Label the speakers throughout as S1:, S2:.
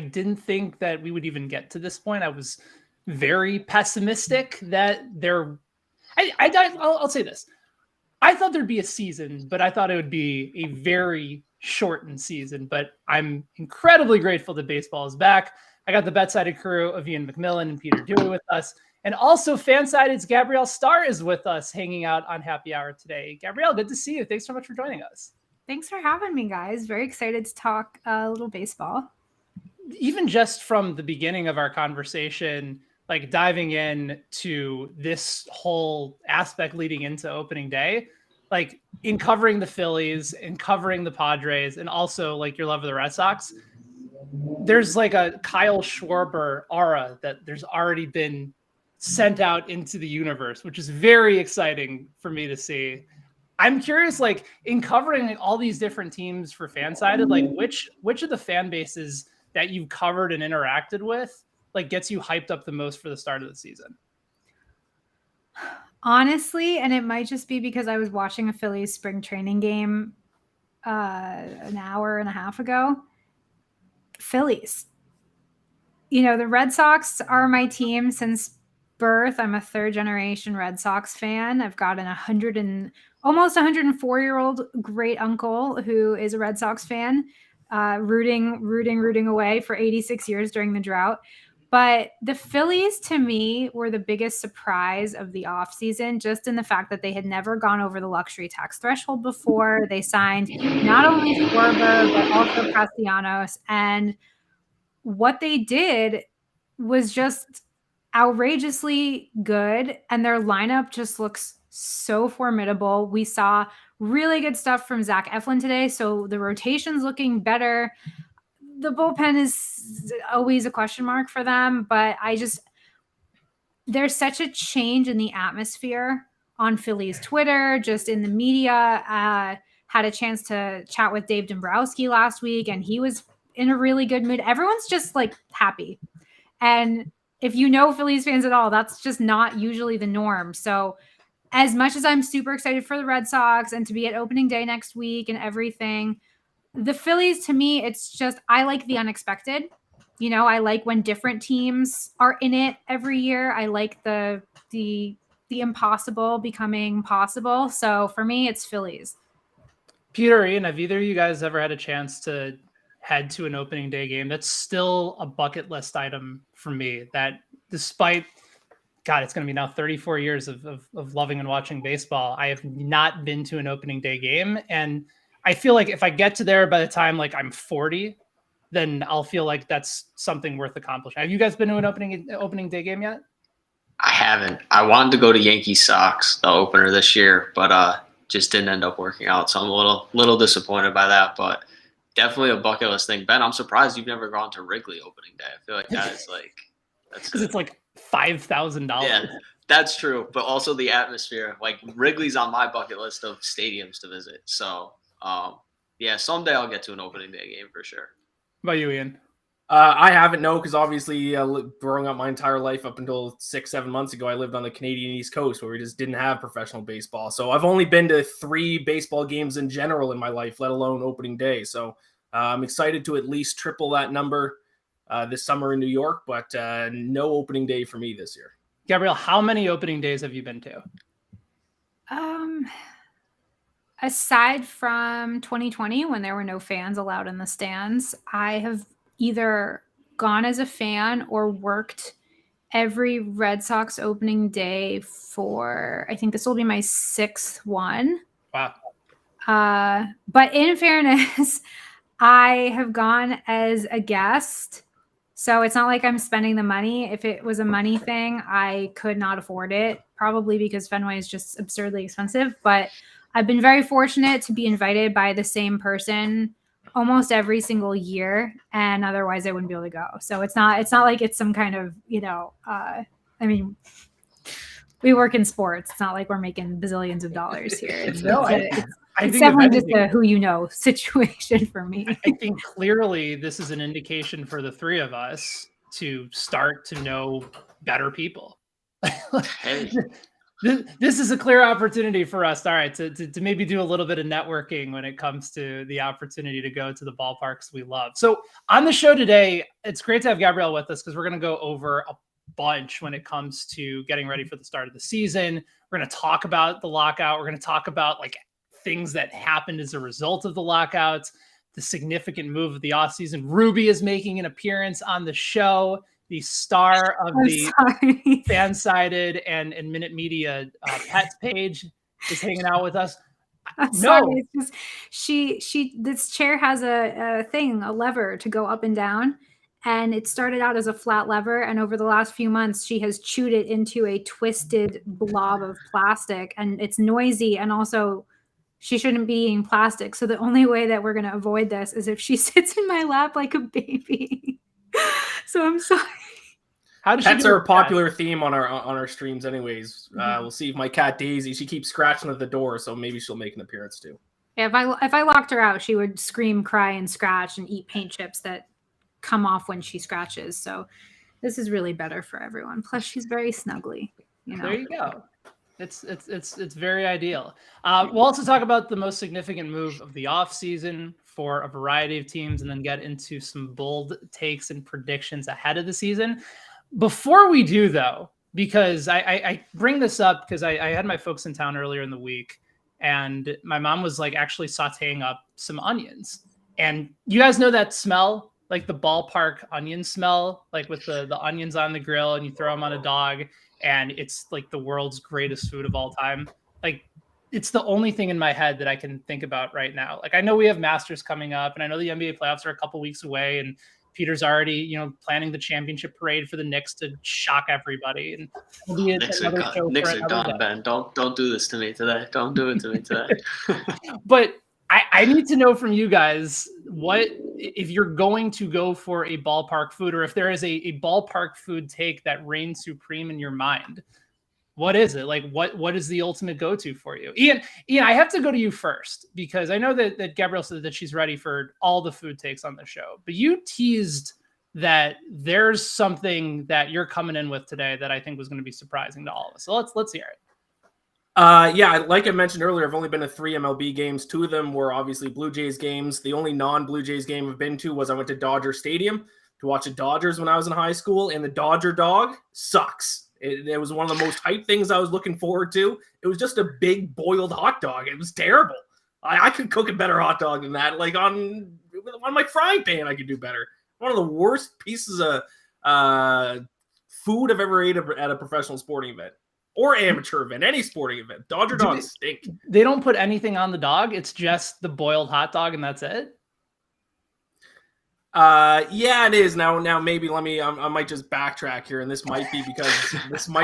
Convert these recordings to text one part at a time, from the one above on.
S1: didn't think that we would even get to this point. I was very pessimistic that I'll say this. I thought there'd be a season, but I thought it would be a very shortened season. But I'm incredibly grateful that baseball is back. I got the BetSided crew of Iain MacMillan and Peter Dewey with us. And also FanSided's Gabrielle Star is with us hanging out on Happy Hour today. Gabrielle, good to see you. Thanks so much for joining us.
S2: Thanks for having me, guys. Very excited to talk a little baseball.
S1: Even just from the beginning of our conversation, like diving in to this whole aspect leading into opening day, like in covering the Phillies and covering the Padres and also like your love of the Red Sox, there's like a Kyle Schwarber aura that there's already been sent out into the universe, which is very exciting for me to see. I'm curious, like in covering all these different teams for FanSided, like which of the fan bases that you've covered and interacted with like gets you hyped up the most for the start of the season?
S2: Honestly, and it might just be because I was watching a Phillies spring training game an hour and a half ago. Phillies. You know, the Red Sox are my team since birth. I'm a third generation Red Sox fan. I've got almost 104-year-old great uncle who is a Red Sox fan, rooting away for 86 years during the drought. But the Phillies, to me, were the biggest surprise of the offseason, just in the fact that they had never gone over the luxury tax threshold before. They signed not only Schwarber, but also Castellanos. And what they did was just outrageously good. And their lineup just looks so formidable. We saw really good stuff from Zach Eflin today. So the rotation's looking better. The bullpen is always a question mark for them, but there's such a change in the atmosphere on Phillies Twitter, just in the media. Had a chance to chat with Dave Dombrowski last week, and he was in a really good mood. Everyone's just like happy. And if you know Phillies fans at all, that's just not usually the norm. So as much as I'm super excited for the Red Sox and to be at opening day next week and everything, the Phillies, to me, it's just, I like the unexpected. You know, I like when different teams are in it every year. I like the impossible becoming possible. So for me, it's Phillies.
S1: Peter, Iain, have either of you guys ever had a chance to head to an opening day game? That's still a bucket list item for me, that despite, God, it's going to be now 34 years of loving and watching baseball, I have not been to an opening day game. And I feel like if I get to there by the time like I'm 40, then I'll feel like that's something worth accomplishing. Have you guys been to an opening day game yet?
S3: I haven't. I wanted to go to Yankees Sox, the opener this year, but just didn't end up working out. So I'm a little disappointed by that, but definitely a bucket list thing. Ben, I'm surprised you've never gone to Wrigley opening day. I feel like that is like, that's
S1: because it's like $5,000.
S3: Yeah, that's true. But also the atmosphere. Like Wrigley's on my bucket list of stadiums to visit. So yeah, someday I'll get to an opening day game for sure.
S1: What about you, Iain?
S4: I haven't, no, because obviously growing up my entire life up until 6-7 months ago, I lived on the Canadian East Coast where we just didn't have professional baseball. So I've only been to 3 baseball games in general in my life, let alone opening day. So I'm excited to at least triple that number this summer in New York, but no opening day for me this year.
S1: Gabrielle, how many opening days have you been to?
S2: Aside from 2020, when there were no fans allowed in the stands, I have either gone as a fan or worked every Red Sox opening day for, I think this will be my 6th one.
S1: Wow.
S2: But in fairness, I have gone as a guest. So it's not like I'm spending the money. If it was a money thing, I could not afford it, probably because Fenway is just absurdly expensive. But I've been very fortunate to be invited by the same person almost every single year, and otherwise I wouldn't be able to go. So it's not like it's some kind of, I mean, we work in sports. It's not like we're making bazillions of dollars here. It's definitely just a who you know situation for me.
S1: I think clearly this is an indication for the 3 of us to start to know better people.
S3: Hey.
S1: This is a clear opportunity for us, all right, to maybe do a little bit of networking when it comes to the opportunity to go to the ballparks we love. So on the show today, it's great to have Gabrielle with us because we're going to go over a bunch when it comes to getting ready for the start of the season. We're going to talk about the lockout. We're going to talk about like things that happened as a result of the lockouts, the significant move of the offseason. Ruby is making an appearance on the show. The star of the FanSided and Minute Media pets page is hanging out with us.
S2: Sorry, it's just this chair has a lever to go up and down, and it started out as a flat lever, and over the last few months she has chewed it into a twisted blob of plastic, and it's noisy, and also she shouldn't be eating plastic. So the only way that we're going to avoid this is if she sits in my lap like a baby. So I'm sorry.
S4: Pets are a popular theme on our streams anyways. We'll see if my cat Daisy, she keeps scratching at the door, so maybe she'll make an appearance too.
S2: Yeah, if I locked her out, she would scream, cry, and scratch and eat paint chips that come off when she scratches. So this is really better for everyone. Plus she's very snuggly.
S1: There you go. It's very ideal. We'll also talk about the most significant move of the offseason for a variety of teams, and then get into some bold takes and predictions ahead of the season. Before we do, though, because I bring this up because I had my folks in town earlier in the week, and my mom was like actually sauteing up some onions. And you guys know that smell, like the ballpark onion smell, like with the onions on the grill and you throw them on a dog, and it's like the world's greatest food of all time. Like, it's the only thing in my head that I can think about right now. Like, I know we have Masters coming up, and I know the NBA playoffs are a couple weeks away, and Peter's already, planning the championship parade for the Knicks to shock everybody. And
S3: Knicks are done, Ben. Don't do this to me today. Don't do it to me today.
S1: But I need to know from you guys, what if you're going to go for a ballpark food, or if there is a ballpark food take that reigns supreme in your mind, what is it? Like, what is the ultimate go-to for you? Ian, I have to go to you first, because I know that Gabrielle said that she's ready for all the food takes on the show, but you teased that there's something that you're coming in with today that I think was going to be surprising to all of us. So let's hear it.
S4: Yeah, like I mentioned earlier, I've only been to 3 MLB games. 2 of them were obviously Blue Jays games. The only non-Blue Jays game I've been to was I went to Dodger Stadium to watch the Dodgers when I was in high school, and the Dodger dog sucks. It was one of the most hyped things I was looking forward to. It was just a big boiled hot dog. It was terrible. I could cook a better hot dog than that. Like on my frying pan, I could do better. One of the worst pieces of food I've ever ate at a professional sporting event or amateur event, any sporting event. Dodger dogs stink.
S1: They don't put anything on the dog. It's just the boiled hot dog, and that's it.
S4: Yeah, it is. Now maybe I might just backtrack here, and this might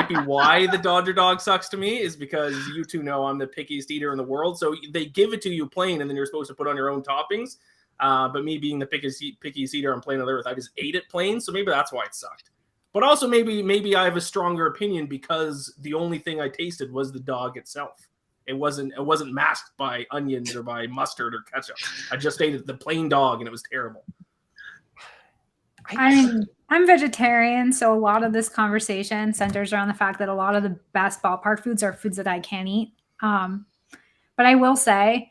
S4: be why the Dodger dog sucks to me, is because you two know I'm the pickiest eater in the world. So they give it to you plain, and then you're supposed to put on your own toppings. But me being the pickiest eater on planet Earth, I just ate it plain. So maybe that's why it sucked. But also maybe I have a stronger opinion because the only thing I tasted was the dog itself. It wasn't masked by onions or by mustard or ketchup. I just ate the plain dog, and it was terrible.
S2: I mean, I'm vegetarian, so a lot of this conversation centers around the fact that a lot of the best ballpark foods are foods that I can't eat. But I will say,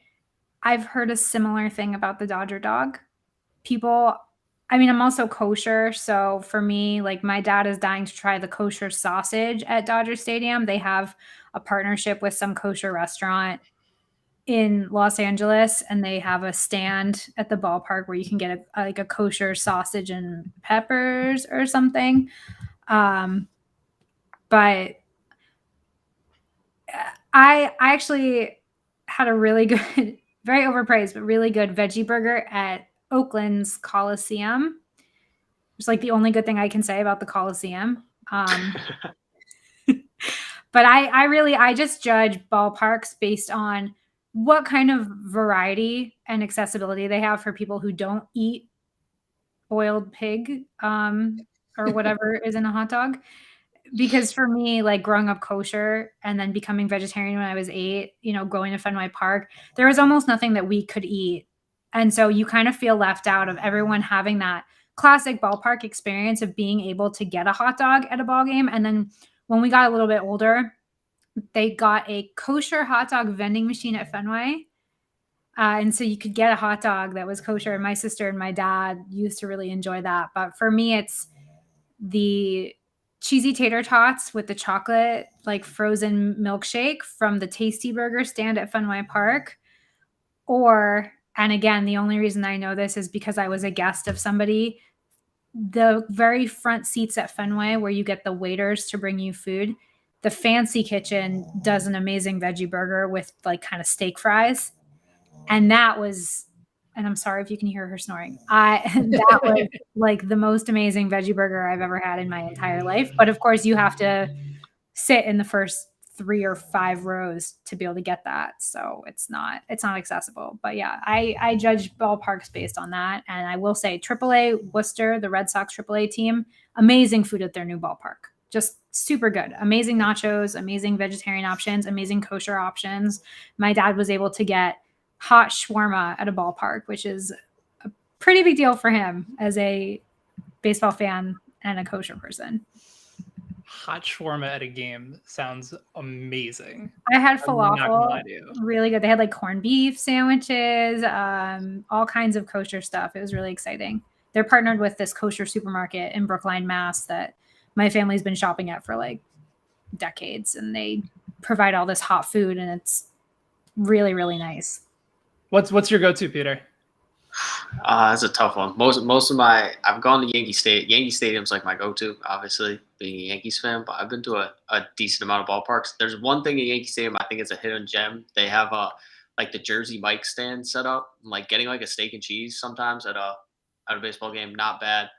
S2: I've heard a similar thing about the Dodger dog. I'm also kosher, so for me, like, my dad is dying to try the kosher sausage at Dodger Stadium. They have a partnership with some kosher restaurant in Los Angeles, and they have a stand at the ballpark where you can get a kosher sausage and peppers or something. But I actually had a really good, very overpriced, but really good veggie burger at Oakland's Coliseum. It's like the only good thing I can say about the Coliseum. But I just judge ballparks based on what kind of variety and accessibility they have for people who don't eat boiled pig or whatever is in a hot dog. Because for me, like, growing up kosher and then becoming vegetarian when I was 8, going to Fenway Park, there was almost nothing that we could eat. And so you kind of feel left out of everyone having that classic ballpark experience of being able to get a hot dog at a ball game. And then when we got a little bit older, they got a kosher hot dog vending machine at Fenway. And so you could get a hot dog that was kosher. My sister and my dad used to really enjoy that. But for me, it's the cheesy tater tots with the chocolate, like frozen milkshake from the Tasty Burger stand at Fenway Park. And again, the only reason I know this is because I was a guest of somebody. The very front seats at Fenway where you get the waiters to bring you food, the fancy kitchen does an amazing veggie burger with like kind of steak fries. And that was, and I'm sorry if you can hear her snoring. That was like the most amazing veggie burger I've ever had in my entire life. But of course you have to sit in the first 3 or 5 rows to be able to get that. So it's not accessible. But yeah, I judge ballparks based on that. And I will say AAA Worcester, the Red Sox AAA team, amazing food at their new ballpark. Just super good. Amazing nachos, amazing vegetarian options, amazing kosher options. My dad was able to get hot shawarma at a ballpark, which is a pretty big deal for him as a baseball fan and a kosher person.
S1: Hot shawarma at a game sounds amazing.
S2: I had falafel, really good. They had like corned beef sandwiches, all kinds of kosher stuff. It was really exciting. They're partnered with this kosher supermarket in Brookline, Mass that my family's been shopping at for like decades, and they provide all this hot food, and it's really, really nice.
S1: What's your go-to, Peter?
S3: That's a tough one. Most of I've gone to Yankee Stadium. Yankee Stadium's like my go-to, obviously, being a Yankees fan, but I've been to a decent amount of ballparks. There's one thing at Yankee Stadium, I think it's a hidden gem. They have like the Jersey Mike stand set up, like getting like a steak and cheese sometimes at a baseball game, not bad.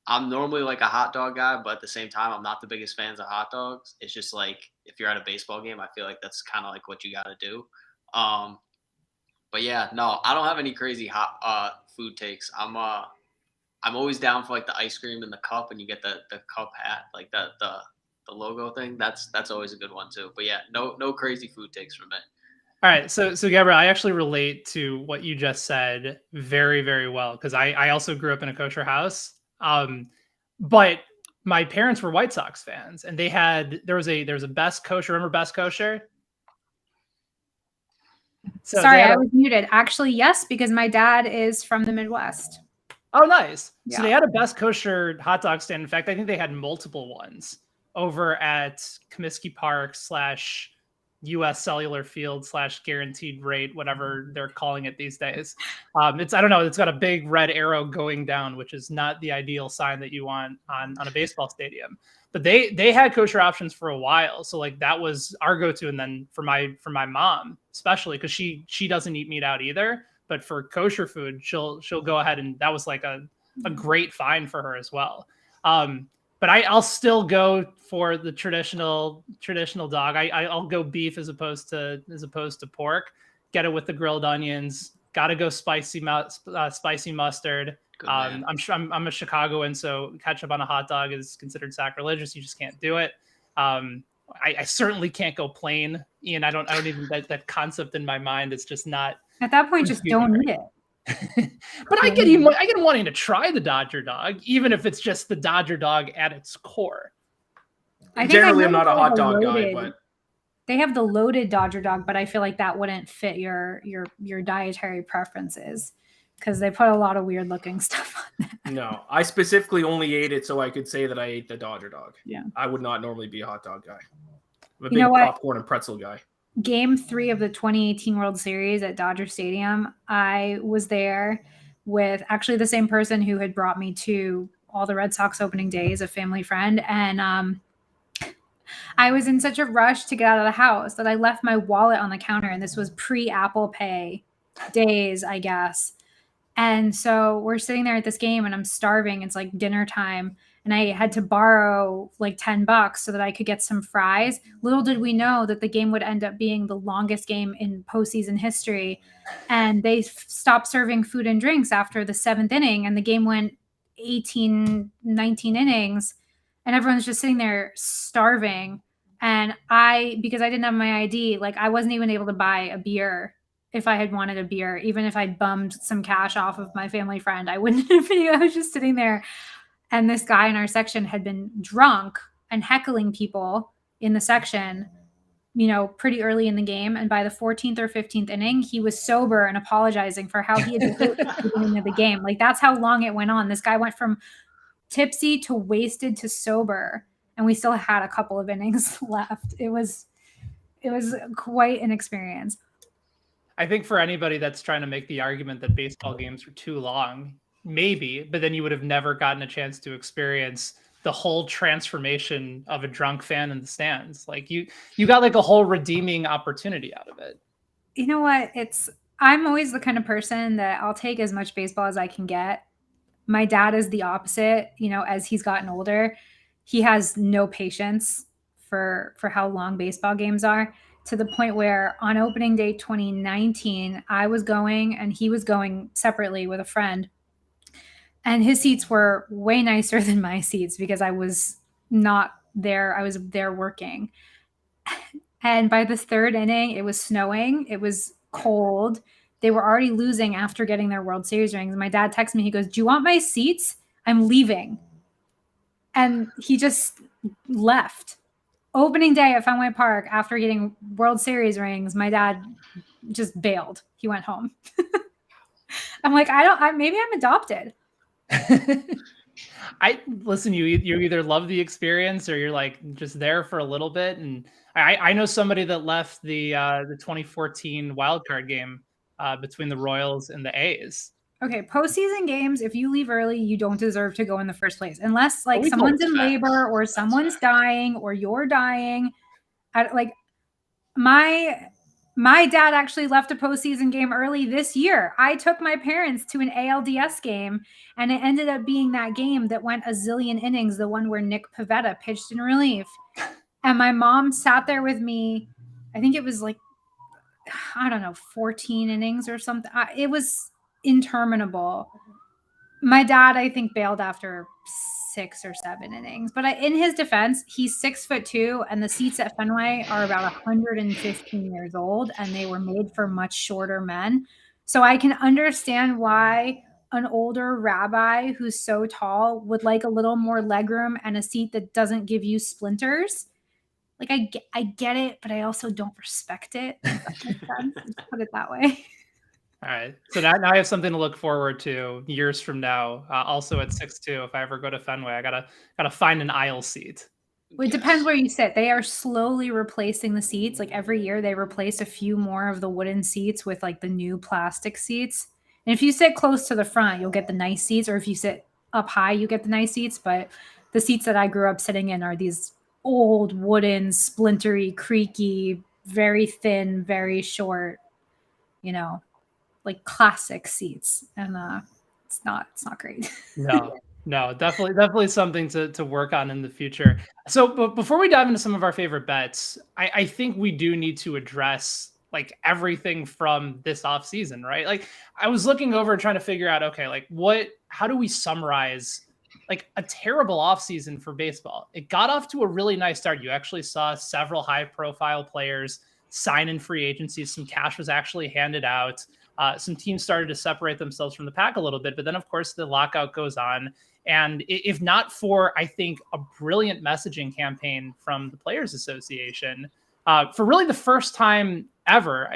S3: I'm normally like a hot dog guy, but at the same time, I'm not the biggest fans of hot dogs. It's just like if you're at a baseball game, I feel like that's kind of like what you got to do. But yeah, no, I don't have any crazy hot food takes. I'm always down for like the ice cream in the cup, and you get the cup hat, like the logo thing. That's always a good one too. But yeah, no crazy food takes from me.
S1: All right, so Gabrielle, I actually relate to what you just said very, very well because I also grew up in a kosher house. But my parents were White Sox fans, and there was a Best Kosher. Remember Best Kosher?
S2: So sorry, I was muted. Actually, yes, because my dad is from the Midwest.
S1: Oh, nice.
S2: Yeah.
S1: So they had a Best Kosher hot dog stand. In fact, I think they had multiple ones over at Comiskey Park / US Cellular Field / Guaranteed Rate, whatever they're calling it these days. I don't know. It's got a big red arrow going down, which is not the ideal sign that you want on a baseball stadium. But they had kosher options for a while, so like that was our go-to. And then for my mom, especially because she doesn't eat meat out either, but for kosher food, she'll go ahead, and that was like a great find for her as well. But I'll still go for the traditional dog. I'll go beef as opposed to pork. Get it with the grilled onions. Got to go spicy mustard. I'm a Chicagoan, so ketchup on a hot dog is considered sacrilegious. You just can't do it. I certainly can't go plain, Ian. I don't even that concept in my mind. It's just not.
S2: At that point, just don't eat it.
S1: But I get him wanting to try the Dodger dog, even if it's just the Dodger dog at its core.
S4: I'm not a hot dog guy, but
S2: they have the loaded Dodger dog, but I feel like that wouldn't fit your dietary preferences because they put a lot of weird looking stuff on that.
S4: No, I specifically only ate it so I could say that I ate the Dodger dog.
S2: Yeah,
S4: I would not normally be a hot dog guy. I'm a big popcorn and pretzel guy.
S2: Game 3 of the 2018 World Series at Dodger Stadium, I was there with actually the same person who had brought me to all the Red Sox opening days, a family friend. And I was in such a rush to get out of the house that I left my wallet on the counter. And this was pre-Apple Pay days, I guess. And so we're sitting there at this game and I'm starving. It's like dinner time. And I had to borrow like $10 so that I could get some fries. Little did we know that the game would end up being the longest game in postseason history. And they stopped serving food and drinks after the 7th inning. And the game went 18, 19 innings. And everyone's just sitting there starving. And because I didn't have my ID, like I wasn't even able to buy a beer if I had wanted a beer. Even if I'd bummed some cash off of my family friend, I wouldn't have been. I was just sitting there. And this guy in our section had been drunk and heckling people in the section. pretty early in the game. And by the 14th or 15th inning, he was sober and apologizing for how he had hit at the beginning of the game. Like, that's how long it went on. This guy went from tipsy to wasted to sober, and we still had a couple of innings left. It was quite an experience.
S1: I think for anybody that's trying to make the argument that baseball games are too long, maybe, but then you would have never gotten a chance to experience the whole transformation of a drunk fan in the stands. Like you got like a whole redeeming opportunity out of it.
S2: You know what? I'm always the kind of person that I'll take as much baseball as I can get. My dad is the opposite. As he's gotten older, he has no patience for how long baseball games are, to the point where on opening day 2019, I was going and he was going separately with a friend. And his seats were way nicer than my seats because I was not there. I was there working. And by the third inning, it was snowing. It was cold. They were already losing after getting their World Series rings. My dad texted me. He goes, "Do you want my seats? I'm leaving." And he just left. Opening day at Fenway Park after getting World Series rings, my dad just bailed. He went home. I'm like, maybe I'm adopted.
S1: Listen, you either love the experience or you're like just there for a little bit. And I know somebody that left the 2014 wildcard game between the Royals and the A's.
S2: Okay, postseason games, if you leave early, you don't deserve to go in the first place. Unless someone's in labor or someone's dying or you're dying. My dad actually left a postseason game early this year. I took my parents to an ALDS game, and it ended up being that game that went a zillion innings, the one where Nick Pivetta pitched in relief. And my mom sat there with me. I think it was 14 innings or something. It was interminable. My dad, I think, bailed after 6 or 7 innings. But in his defense, he's 6'2", and the seats at Fenway are about 115 years old, and they were made for much shorter men. So I can understand why an older rabbi who's so tall would like a little more legroom and a seat that doesn't give you splinters. I get it, but I also don't respect it. If that makes sense. Let's put it that way.
S1: All right. So now I have something to look forward to years from now. Also at 6'2", if I ever go to Fenway, I gotta find an aisle seat.
S2: Well, it depends where you sit. They are slowly replacing the seats. Every year they replace a few more of the wooden seats with the new plastic seats. And if you sit close to the front, you'll get the nice seats. Or if you sit up high, you get the nice seats. But the seats that I grew up sitting in are these old wooden, splintery, creaky, very thin, very short, classic seats. And it's not great.
S1: No, definitely something to work on in the future. So, but before we dive into some of our favorite bets, I think we do need to address everything from this offseason, right? I was looking over and trying to figure out, okay, how do we summarize a terrible offseason for baseball? It got off to a really nice start. You actually saw several high profile players sign in free agency. Some cash was actually handed out. Some teams started to separate themselves from the pack a little bit, but then of course the lockout goes on. And if not for, I think, a brilliant messaging campaign from the Players Association, for really the first time ever,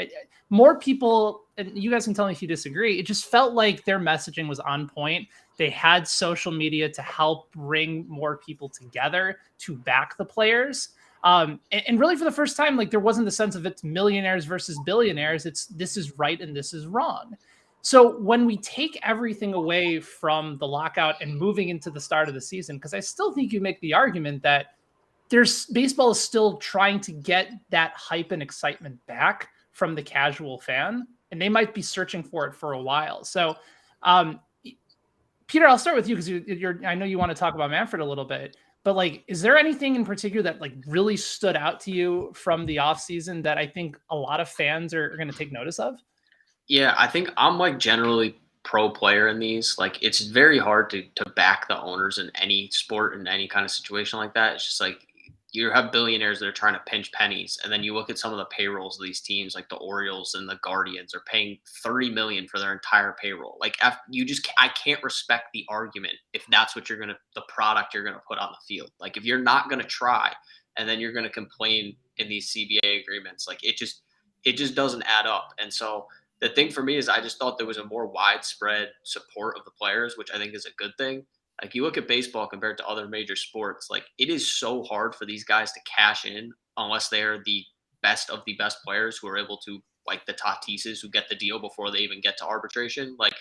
S1: more people, and you guys can tell me if you disagree, it just felt like their messaging was on point. They had social media to help bring more people together to back the players. And really for the first time, there wasn't the sense of it's millionaires versus billionaires. It's this is right and this is wrong. So when we take everything away from the lockout and moving into the start of the season, because I still think you make the argument that baseball is still trying to get that hype and excitement back from the casual fan, and they might be searching for it for a while. So, Peter, I'll start with you because I know you want to talk about Manfred a little bit, but is there anything in particular that really stood out to you from the offseason that I think a lot of fans are going to take notice of?
S3: Yeah, I think I'm generally pro player in these. It's very hard to back the owners in any sport, in any kind of situation like that. It's just you have billionaires that are trying to pinch pennies, and then you look at some of the payrolls of these teams, like the Orioles and the Guardians are paying $30 million for their entire payroll. I can't respect the argument if that's what the product you're gonna put on the field. If you're not gonna try and then you're going to complain in these CBA agreements. Like it just doesn't add up. And so the thing for me is I just thought there was a more widespread support of the players, which I think is a good thing. Like you look at baseball compared to other major sports, like it is so hard for these guys to cash in unless they are the best of the best players who are able to, like the Tatises who get the deal before they even get to arbitration. Like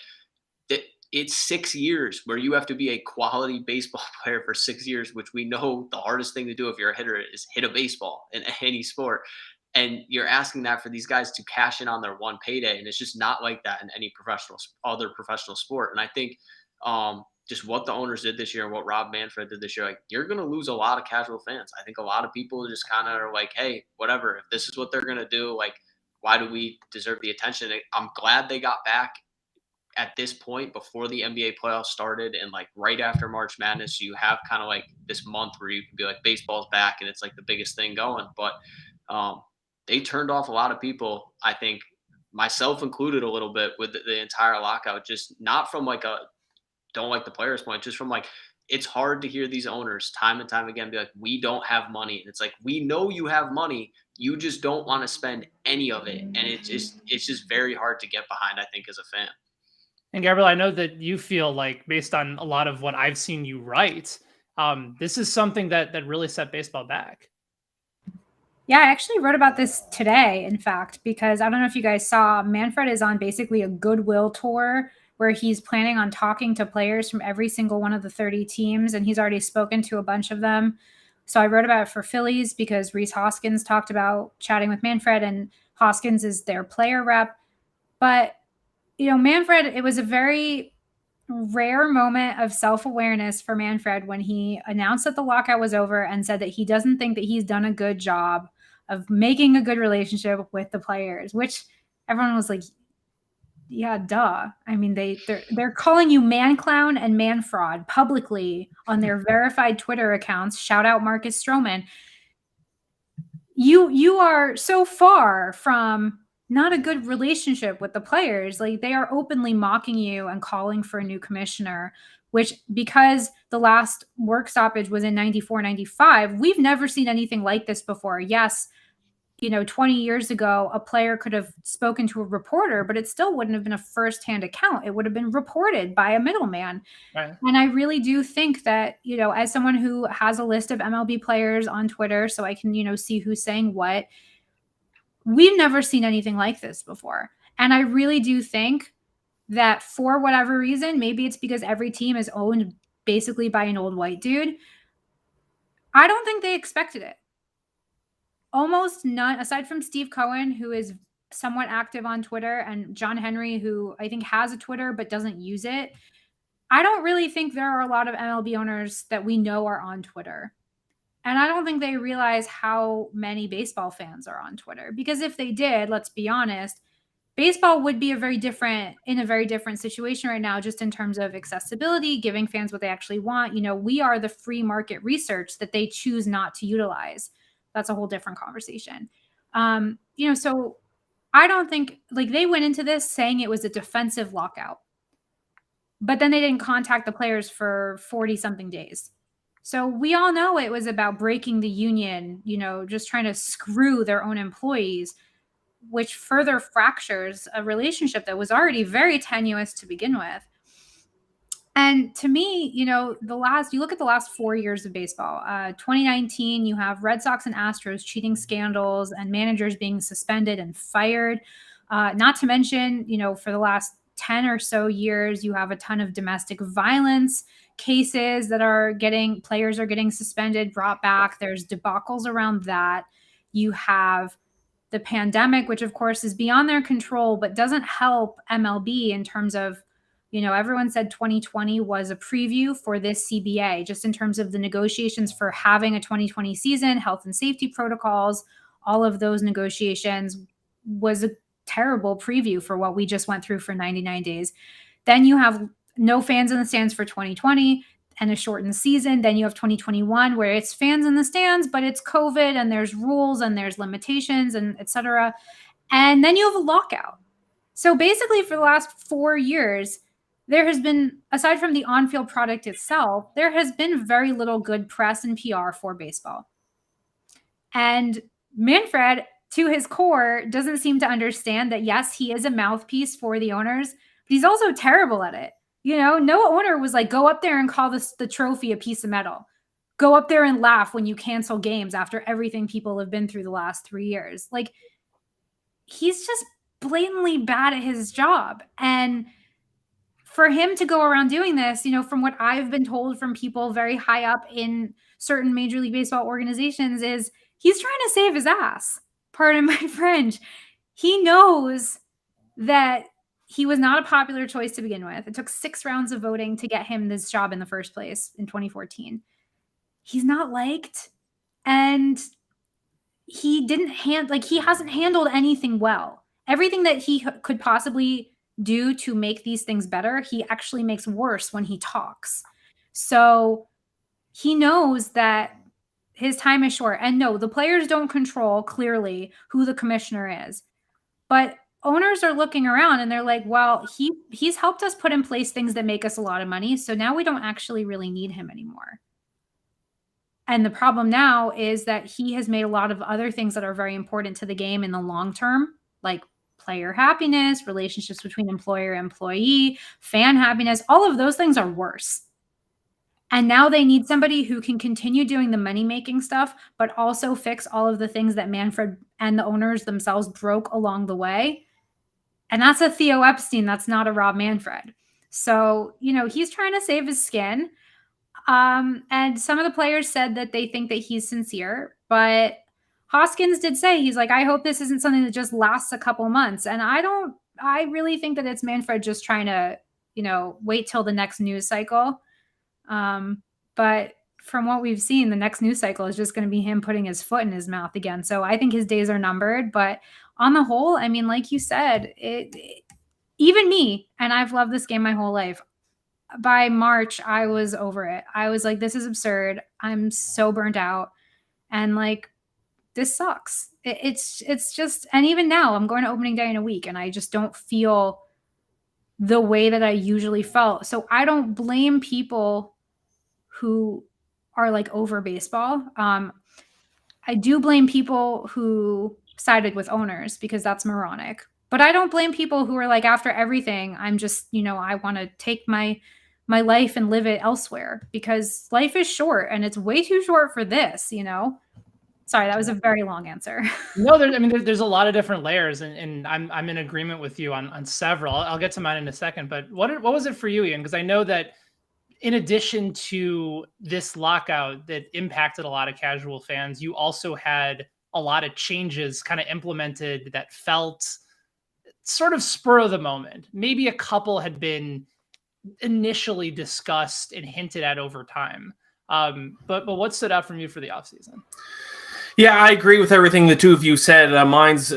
S3: it's 6 years where you have to be a quality baseball player for 6 years, which we know the hardest thing to do if you're a hitter is hit a baseball in any sport. And you're asking that for these guys to cash in on their one payday. And it's just not like that in any other professional sport. And I think just what the owners did this year and what Rob Manfred did this year, like you're going to lose a lot of casual fans. I think a lot of people just kind of are like, hey, whatever, if this is what they're going to do, like, why do we deserve the attention? I'm glad they got back at this point before the NBA playoffs started and like right after March Madness. So you have kind of like this month where you can be like, baseball's back and it's like the biggest thing going. But they turned off a lot of people, I think, myself included a little bit with the entire lockout, just not from like a don't like the players point, just from like, it's hard to hear these owners time and time again be like, we don't have money. And it's like, we know you have money. You just don't want to spend any of it. And it's just very hard to get behind, I think, as a fan.
S1: And Gabrielle, I know that you feel like, based on a lot of what I've seen you write, this is something that really set baseball back.
S2: Yeah, I actually wrote about this today, in fact, because I don't know if you guys saw, Manfred is on basically a goodwill tour where he's planning on talking to players from every single one of the 30 teams, and he's already spoken to a bunch of them. So I wrote about it for Phillies because Rhys Hoskins talked about chatting with Manfred, and Hoskins is their player rep. But, you know, Manfred, it was a very rare moment of self-awareness for Manfred when he announced that the lockout was over and said that he doesn't think that he's done a good job of making a good relationship with the players, which everyone was like, yeah, duh. I mean, they're calling you man clown and man fraud publicly on their verified Twitter accounts. Shout out Marcus Stroman. You are so far from not a good relationship with the players. Like, they are openly mocking you and calling for a new commissioner, which, because the last work stoppage was in 94, 95, we've never seen anything like this before. Yes, 20 years ago, a player could have spoken to a reporter, but it still wouldn't have been a firsthand account. It would have been reported by a middleman.
S1: Right.
S2: And I really do think that, as someone who has a list of MLB players on Twitter, so I can, see who's saying what, we've never seen anything like this before. And I really do think that for whatever reason, maybe it's because every team is owned basically by an old white dude, I don't think they expected it. Almost none, aside from Steve Cohen, who is somewhat active on Twitter, and John Henry, who I think has a Twitter but doesn't use it. I don't really think there are a lot of MLB owners that we know are on Twitter. And I don't think they realize how many baseball fans are on Twitter. Because if they did, let's be honest, baseball would be in a very different situation right now, just in terms of accessibility, giving fans what they actually want. We are the free market research that they choose not to utilize. That's a whole different conversation. So I don't think, like, they went into this saying it was a defensive lockout, but then they didn't contact the players for 40 something days. So we all know it was about breaking the union, just trying to screw their own employees, which further fractures a relationship that was already very tenuous to begin with. And to me, you look at the last 4 years of baseball, 2019, you have Red Sox and Astros cheating scandals and managers being suspended and fired. Not to mention, for the last 10 or so years, you have a ton of domestic violence cases that players are getting suspended, brought back. There's debacles around that. You have the pandemic, which of course is beyond their control, but doesn't help MLB in terms of, everyone said 2020 was a preview for this CBA, just in terms of the negotiations for having a 2020 season, health and safety protocols, all of those negotiations was a terrible preview for what we just went through for 99 days. Then you have no fans in the stands for 2020 and a shortened season. Then you have 2021 where it's fans in the stands, but it's COVID and there's rules and there's limitations and et cetera. And then you have a lockout. So basically for the last 4 years, there has been, aside from the on-field product itself, there has been very little good press and PR for baseball. And Manfred, to his core, doesn't seem to understand that, yes, he is a mouthpiece for the owners, but he's also terrible at it. You know, no owner was like, go up there and call the trophy a piece of metal. Go up there and laugh when you cancel games after everything people have been through the last 3 years. Like, he's just blatantly bad at his job. And for him to go around doing this, you know, from what I've been told from people very high up in certain Major League Baseball organizations, is he's trying to save his ass. Pardon my French. He knows that he was not a popular choice to begin with. It took 6 rounds of voting to get him this job in the first place in 2014. He's not liked, and he hasn't handled anything well. Everything that he could possibly do to make these things better, he actually makes worse when he talks. So he knows that his time is short. And no, the players don't control clearly who the commissioner is. But owners are looking around and they're like, well, he's helped us put in place things that make us a lot of money. So now we don't actually really need him anymore. And the problem now is that he has made a lot of other things that are very important to the game in the long term, like player happiness, relationships between employer and employee, fan happiness. All of those things are worse. And now they need somebody who can continue doing the money-making stuff, but also fix all of the things that Manfred and the owners themselves broke along the way. And that's a Theo Epstein. That's not a Rob Manfred. So, you know, he's trying to save his skin. And some of the players said that they think that he's sincere, but Hoskins did say, he's like, I hope this isn't something that just lasts a couple months. And I really think that it's Manfred just trying to, you know, wait till the next news cycle. But from what we've seen, the next news cycle is just going to be him putting his foot in his mouth again. So I think his days are numbered, but on the whole, I mean, like you said, even me, and I've loved this game my whole life. By March, I was over it. I was like, this is absurd. I'm so burnt out. And like, this sucks. It's just, and even now I'm going to opening day in a week and I just don't feel the way that I usually felt. So I don't blame people who are like over baseball. I do blame people who sided with owners because that's moronic. But I don't blame people who are like, after everything, I'm just, you know, I want to take my life and live it elsewhere because life is short and it's way too short for this, you know? Sorry, that was a very long answer.
S1: No, there's a lot of different layers, and I'm in agreement with you on several. I'll get to mine in a second, but what was it for you, Ian? Because I know that in addition to this lockout that impacted a lot of casual fans, you also had a lot of changes kind of implemented that felt sort of spur of the moment. Maybe a couple had been initially discussed and hinted at over time. But what stood out from you for the offseason?
S4: Yeah, I agree with everything the two of you said. Mine's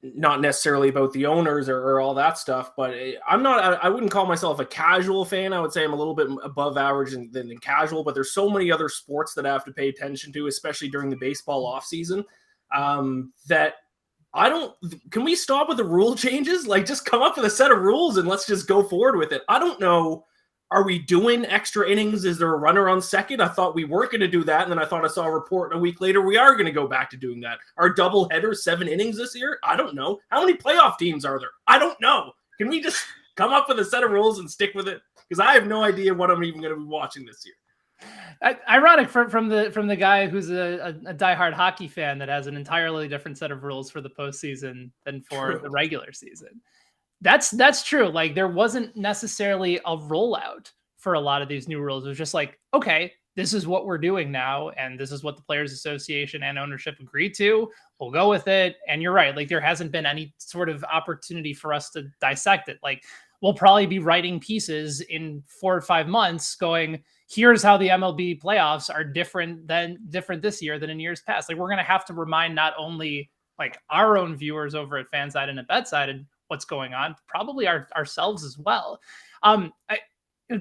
S4: not necessarily about the owners or all that stuff, but I wouldn't call myself a casual fan. I would say I'm a little bit above average than casual, but there's so many other sports that I have to pay attention to, especially during the baseball offseason, that can we stop with the rule changes? Like, just come up with a set of rules and let's just go forward with it. I don't know. Are we doing extra innings? Is there a runner on second? I thought we weren't going to do that. And then I thought I saw a report a week later, we are going to go back to doing that. Are double headers 7 innings this year? I don't know. How many playoff teams are there? I don't know. Can we just come up with a set of rules and stick with it? Because I have no idea what I'm even going to be watching this year.
S1: Ironic from the guy who's a diehard hockey fan that has an entirely different set of rules for the postseason than for the regular season. That's true. Like, there wasn't necessarily a rollout for a lot of these new rules. It was just like, okay, this is what we're doing now, and this is what the Players Association and ownership agreed to. We'll go with it. And you're right. Like, there hasn't been any sort of opportunity for us to dissect it. Like, we'll probably be writing pieces in 4 or 5 months going, here's how the MLB playoffs are different this year than in years past. Like, we're going to have to remind not only like our own viewers over at FanSided and at BetSided what's going on, probably ourselves as well.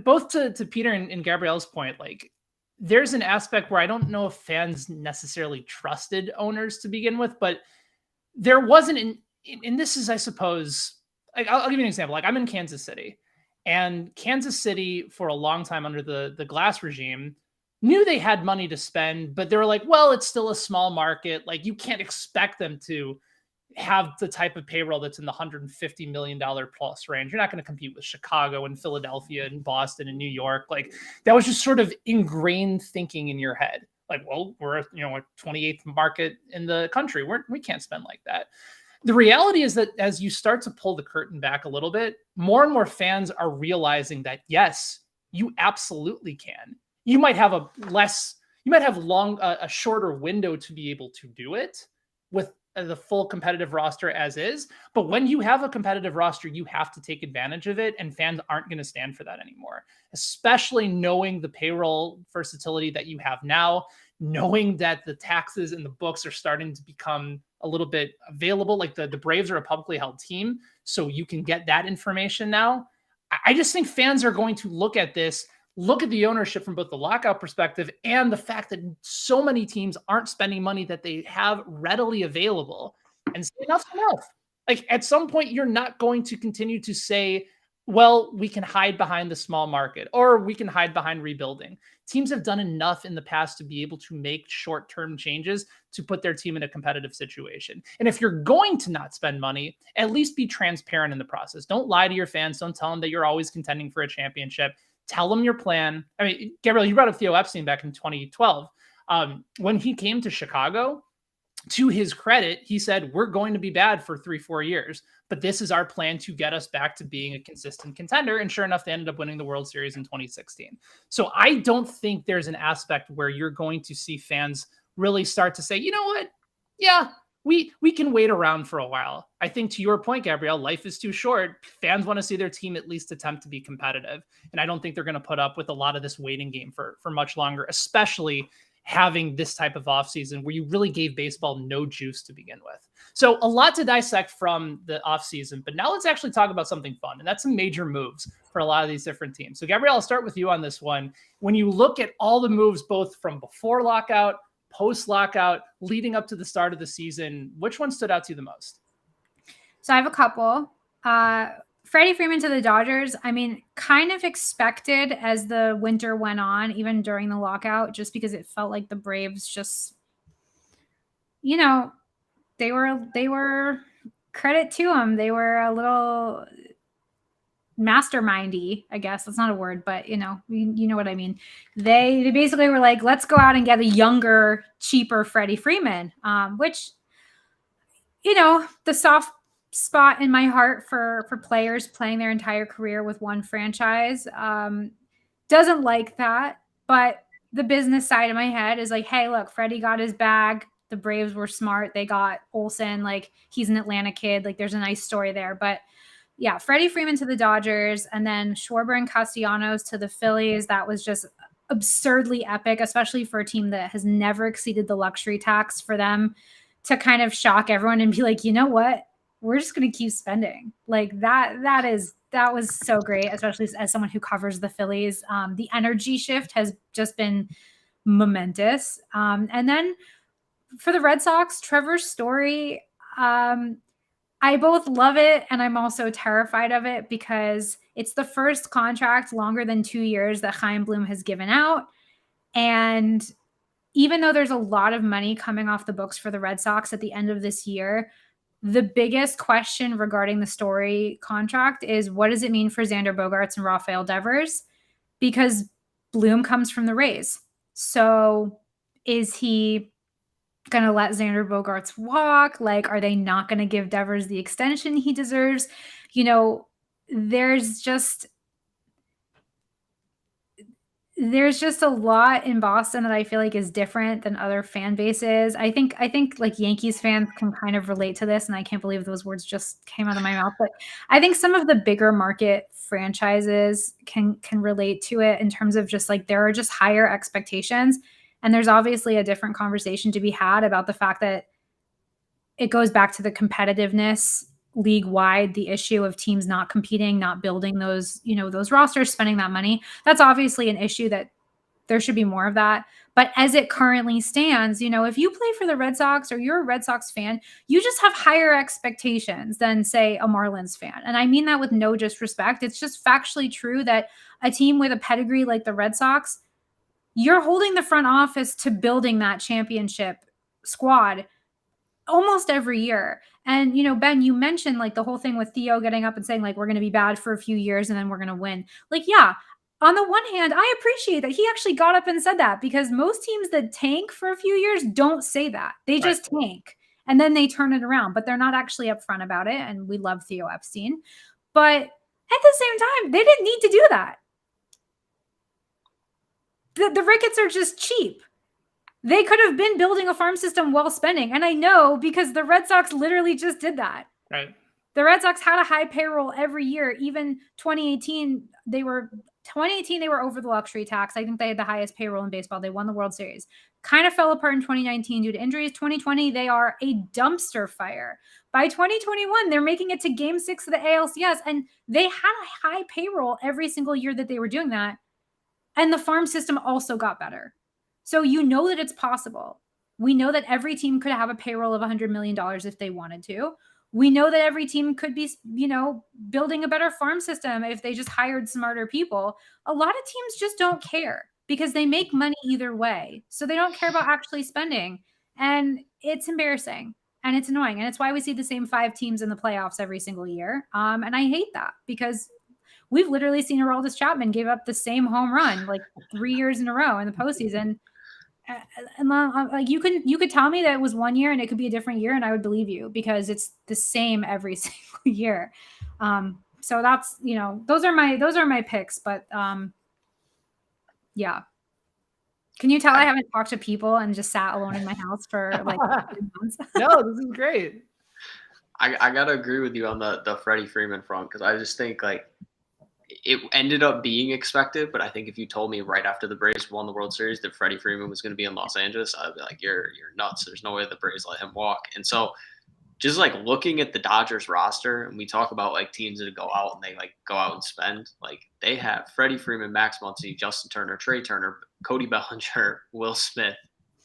S1: Both to Peter and Gabrielle's point, like, there's an aspect where I don't know if fans necessarily trusted owners to begin with, but there wasn't, and this is, I suppose, like, I'll give you an example. Like, I'm in Kansas City, and Kansas City for a long time under the Glass regime knew they had money to spend, but they were like, well, it's still a small market. Like, you can't expect them to have the type of payroll that's in the $150 million plus range. You're not going to compete with Chicago and Philadelphia and Boston and New York. Like, that was just sort of ingrained thinking in your head. Like, well, we're, you know, a 28th market in the country. We can't spend like that. The reality is that as you start to pull the curtain back a little bit, more and more fans are realizing that, yes, you absolutely can. You might have a shorter window to be able to do it with the full competitive roster as is. But when you have a competitive roster, you have to take advantage of it, and fans aren't going to stand for that anymore, especially knowing the payroll versatility that you have now, knowing that the taxes and the books are starting to become a little bit available. Like the Braves are a publicly held team, so you can get that information now. I just think fans are going to look at this, look at the ownership from both the lockout perspective and the fact that so many teams aren't spending money that they have readily available, and say enough's enough. Like, at some point, you're not going to continue to say, well, we can hide behind the small market or we can hide behind rebuilding. Teams have done enough in the past to be able to make short-term changes to put their team in a competitive situation. And if you're going to not spend money, at least be transparent in the process. Don't lie to your fans. Don't tell them that you're always contending for a championship. Tell them your plan. I mean, Gabrielle, you brought up Theo Epstein back in 2012. When he came to Chicago, to his credit, he said, we're going to be bad for 3-4 years, but this is our plan to get us back to being a consistent contender. And sure enough, they ended up winning the World Series in 2016. So I don't think there's an aspect where you're going to see fans really start to say, you know what? Yeah, we can wait around for a while. I think, to your point, Gabrielle, life is too short. Fans want to see their team at least attempt to be competitive. And I don't think they're going to put up with a lot of this waiting game for much longer, especially having this type of offseason where you really gave baseball no juice to begin with. So a lot to dissect from the offseason, but now let's actually talk about something fun. And that's some major moves for a lot of these different teams. So Gabrielle, I'll start with you on this one. When you look at all the moves, both from before lockout, post lockout, leading up to the start of the season, which one stood out to you the most?
S2: So I have a couple. Freddie Freeman to the Dodgers, I mean, kind of expected as the winter went on, even during the lockout, just because it felt like the Braves just, you know, they were credit to them. They were a little mastermindy, I guess. That's not a word, but you know what I mean. They basically were like, let's go out and get a younger, cheaper Freddie Freeman, which, you know, the soft spot in my heart for players playing their entire career with one franchise doesn't like that. But the business side of my head is like, hey, look, Freddie got his bag. The Braves were smart. They got Olsen. Like, he's an Atlanta kid. Like, there's a nice story there. But yeah, Freddie Freeman to the Dodgers, and then Schwarber and Castellanos to the Phillies. That was just absurdly epic, especially for a team that has never exceeded the luxury tax, for them to kind of shock everyone and be like, you know what? We're just going to keep spending. Like, that was so great, especially as someone who covers the Phillies. The energy shift has just been momentous. And then for the Red Sox, Trevor Story, I both love it and I'm also terrified of it, because it's the first contract longer than 2 years that Chaim Bloom has given out. And even though there's a lot of money coming off the books for the Red Sox at the end of this year, the biggest question regarding the Story contract is, what does it mean for Xander Bogaerts and Rafael Devers? Because Bloom comes from the Rays. So is he going to let Xander Bogaerts walk? Like, are they not going to give Devers the extension he deserves? You know, there's just a lot in Boston that I feel like is different than other fan bases. I think like Yankees fans can kind of relate to this, and I can't believe those words just came out of my mouth. But I think some of the bigger market franchises can relate to it, in terms of just like, there are just higher expectations. And there's obviously a different conversation to be had about the fact that it goes back to the competitiveness league-wide, the issue of teams not competing, not building those, you know, those rosters, spending that money. That's obviously an issue that there should be more of that. But as it currently stands, you know, if you play for the Red Sox or you're a Red Sox fan, you just have higher expectations than, say, a Marlins fan. And I mean that with no disrespect. It's just factually true that a team with a pedigree like the Red Sox, you're holding the front office to building that championship squad almost every year. And, Ben, you mentioned like the whole thing with Theo getting up and saying like, we're going to be bad for a few years and then we're going to win. Like, yeah, on the one hand, I appreciate that he actually got up and said that, because most teams that tank for a few years don't say that. They just tank and then they turn it around, but they're not actually upfront about it. And we love Theo Epstein. But at the same time, they didn't need to do that. The Ricketts are just cheap. They could have been building a farm system while spending. And I know, because the Red Sox literally just did that.
S1: Right.
S2: The Red Sox had a high payroll every year. Even 2018, they were over the luxury tax. I think they had the highest payroll in baseball. They won the World Series. Kind of fell apart in 2019 due to injuries. 2020, they are a dumpster fire. By 2021, they're making it to Game 6 of the ALCS, and they had a high payroll every single year that they were doing that. And the farm system also got better. So you know that it's possible. We know that every team could have a payroll of $100 million if they wanted to. We know that every team could be, building a better farm system if they just hired smarter people. A lot of teams just don't care because they make money either way. So they don't care about actually spending. And it's embarrassing and it's annoying. And it's why we see the same 5 teams in the playoffs every single year. And I hate that, because we've literally seen Aroldis Chapman give up the same home run like 3 years in a row in the postseason. And like you could tell me that it was 1 year and it could be a different year, and I would believe you, because it's the same every single year. So that's, those are my picks, but yeah. Can you tell I haven't talked to people and just sat alone in my house for like 3 months?
S1: No, this is great.
S3: I gotta agree with you on the Freddie Freeman front, because I just think like it ended up being expected, but I think if you told me right after the Braves won the World Series that Freddie Freeman was going to be in Los Angeles, I'd be like, you're nuts. There's no way the Braves let him walk. And so just like looking at the Dodgers roster, and we talk about like teams that go out and they like go out and spend, like they have Freddie Freeman, Max Muncy, Justin Turner, Trey Turner, Cody Bellinger, Will Smith,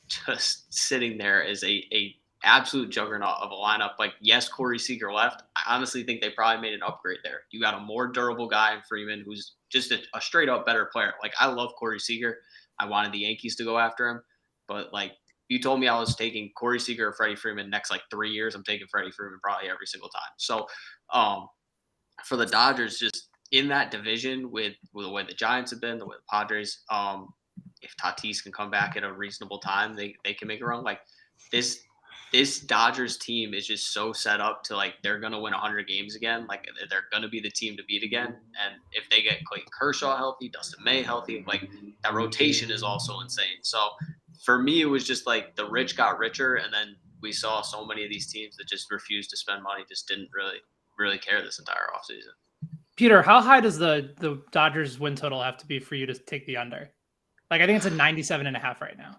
S3: just sitting there as a absolute juggernaut of a lineup. Like, yes, Corey Seager left. I honestly think they probably made an upgrade there. You got a more durable guy in Freeman who's just a straight up better player. Like, I love Corey Seager. I wanted the Yankees to go after him. But, like, if you told me I was taking Corey Seager or Freddie Freeman next, like, 3 years, I'm taking Freddie Freeman probably every single time. So, for the Dodgers, just in that division with the way the Giants have been, the way the Padres, if Tatis can come back at a reasonable time, they can make a run. Like, this Dodgers team is just so set up to, like, they're going to win 100 games again. Like, they're going to be the team to beat again. And if they get Clayton Kershaw healthy, Dustin May healthy, like, that rotation is also insane. So for me, it was just like the rich got richer. And then we saw so many of these teams that just refused to spend money, just didn't really care this entire offseason.
S1: Peter, how high does the Dodgers win total have to be for you to take the under? Like, I think it's a 97.5 right now.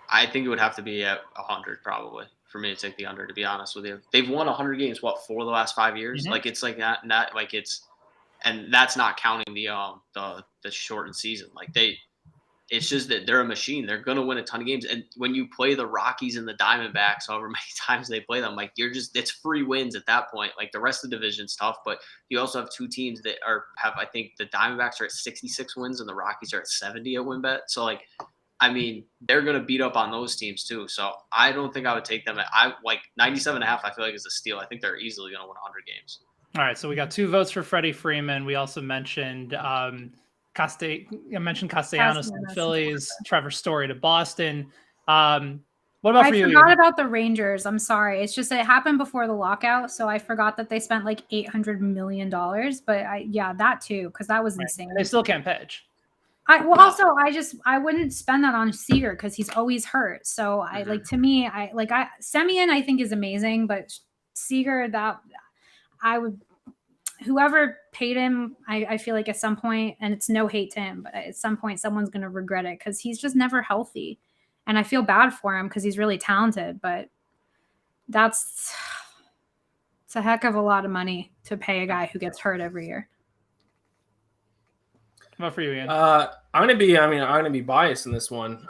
S3: I think it would have to be at 100 probably for me to take the under, to be honest with you. They've won 100 games, for the last 5 years? Mm-hmm. Like, it's like not like it's – and that's not counting the shortened season. Like, it's just that they're a machine. They're going to win a ton of games. And when you play the Rockies and the Diamondbacks, however many times they play them, like, it's free wins at that point. Like, the rest of the division's tough, but you also have 2 teams that have, I think the Diamondbacks are at 66 wins and the Rockies are at 70 at WinBet. So, like, I mean, they're going to beat up on those teams too. So I don't think I would take them. I like 97.5. I feel like is a steal. I think they're easily going to win 100 games.
S1: All right. So we got 2 votes for Freddie Freeman. We also mentioned Castellanos to the Phillies, Trevor Story to Boston. What about for you?
S2: I forgot about the Rangers. I'm sorry. It's just it happened before the lockout, so I forgot that they spent like $800 million. But that too, because that was insane.
S1: And they still can't pitch.
S2: I wouldn't spend that on Seager because he's always hurt. So Semien I think is amazing, but Seager, that I would, whoever paid him, I feel like at some point, and it's no hate to him, but at some point someone's going to regret it because he's just never healthy. And I feel bad for him because he's really talented, but it's a heck of a lot of money to pay a guy who gets hurt every year.
S1: What for you, Ian?
S4: I'm gonna be biased in this one.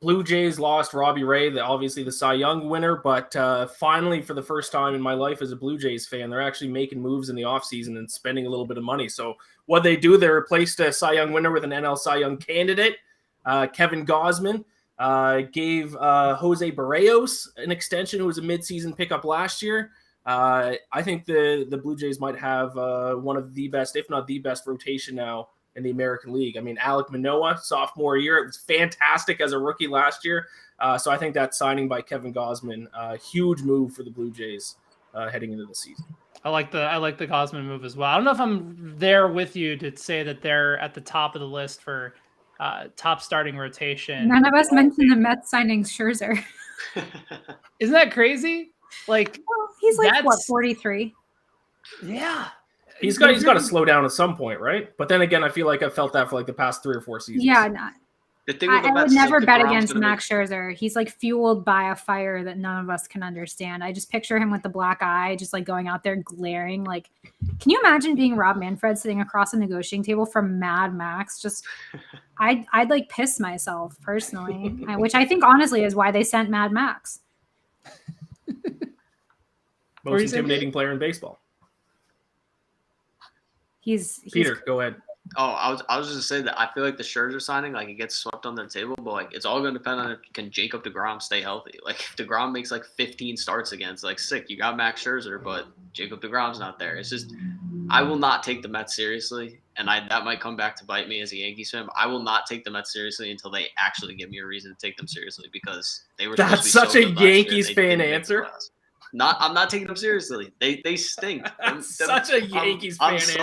S4: Blue Jays lost Robbie Ray, obviously the Cy Young winner, but finally, for the first time in my life as a Blue Jays fan, they're actually making moves in the offseason and spending a little bit of money. So what they do, they replaced a Cy Young winner with an NL Cy Young candidate. Kevin Gausman gave Jose Barrios an extension, who was a midseason pickup last year. I think the Blue Jays might have one of the best, if not the best, rotation now in the American League. I mean, Alek Manoah, sophomore year, it was fantastic as a rookie last year. So I think that signing by Kevin Gausman, huge move for the Blue Jays heading into the season.
S1: I like the Gausman move as well. I don't know if I'm there with you to say that they're at the top of the list for top starting rotation.
S2: None of us mentioned the Mets signing Scherzer.
S1: Isn't that crazy? Like,
S2: well, he's like what, 43?
S1: Yeah.
S4: He's got to slow down at some point, right? But then again, I feel like I've felt that for like the past 3 or 4 seasons.
S2: Yeah, no.
S3: I
S2: would never bet against Max Scherzer. He's like fueled by a fire that none of us can understand. I just picture him with the black eye, just like going out there glaring. Like, can you imagine being Rob Manfred sitting across a negotiating table from Mad Max? Just, I'd like piss myself personally, which I think honestly is why they sent Mad Max.
S4: Most intimidating player in baseball.
S2: He's
S4: Peter, go ahead.
S3: Oh, I was just gonna say that I feel like the Scherzer signing, like, it gets swept on the table, but like it's all gonna depend on if can Jacob deGrom stay healthy. Like, if deGrom makes like 15 starts again, it's like sick. You got Max Scherzer, but Jacob deGrom's not there. It's just, I will not take the Mets seriously, and that might come back to bite me as a Yankees fan. I will not take the Mets seriously until they actually give me a reason to take them seriously, because they were.
S4: That's such a Yankees fan answer.
S3: I'm not taking them seriously. They stink.
S4: Such a Yankees fan answer.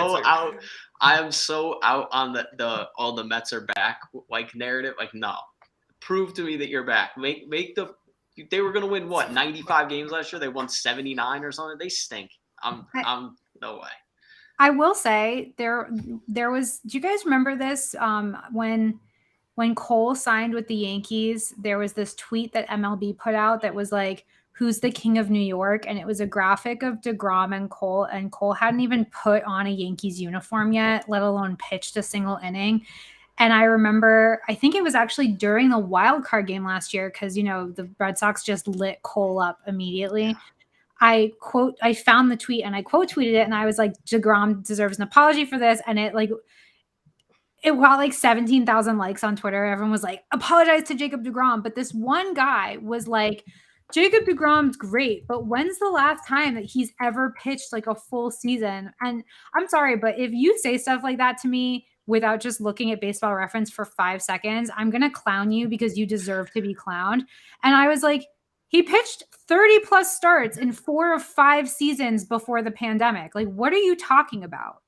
S3: I am so out on the all the Mets are back like narrative. Like, no, prove to me that you're back. They were gonna win what 95 games last year. They won 79 or something. They stink. I'm no way.
S2: I will say there was. Do you guys remember this? When Cole signed with the Yankees, there was this tweet that MLB put out that was like, "Who's the king of New York?" And it was a graphic of deGrom and Cole hadn't even put on a Yankees uniform yet, let alone pitched a single inning. And I remember, I think it was actually during the wild card game last year, because, you know, the Red Sox just lit Cole up immediately. Yeah. I found the tweet and I quote tweeted it, and I was like, deGrom deserves an apology for this. And it got like 17,000 likes on Twitter. Everyone was like, apologize to Jacob deGrom. But this one guy was like, Jacob deGrom's great, but when's the last time that he's ever pitched like a full season? And I'm sorry, but if you say stuff like that to me without just looking at Baseball Reference for 5 seconds, I'm going to clown you because you deserve to be clowned. And I was like, he pitched 30 plus starts in 4 of 5 seasons before the pandemic. Like, what are you talking about?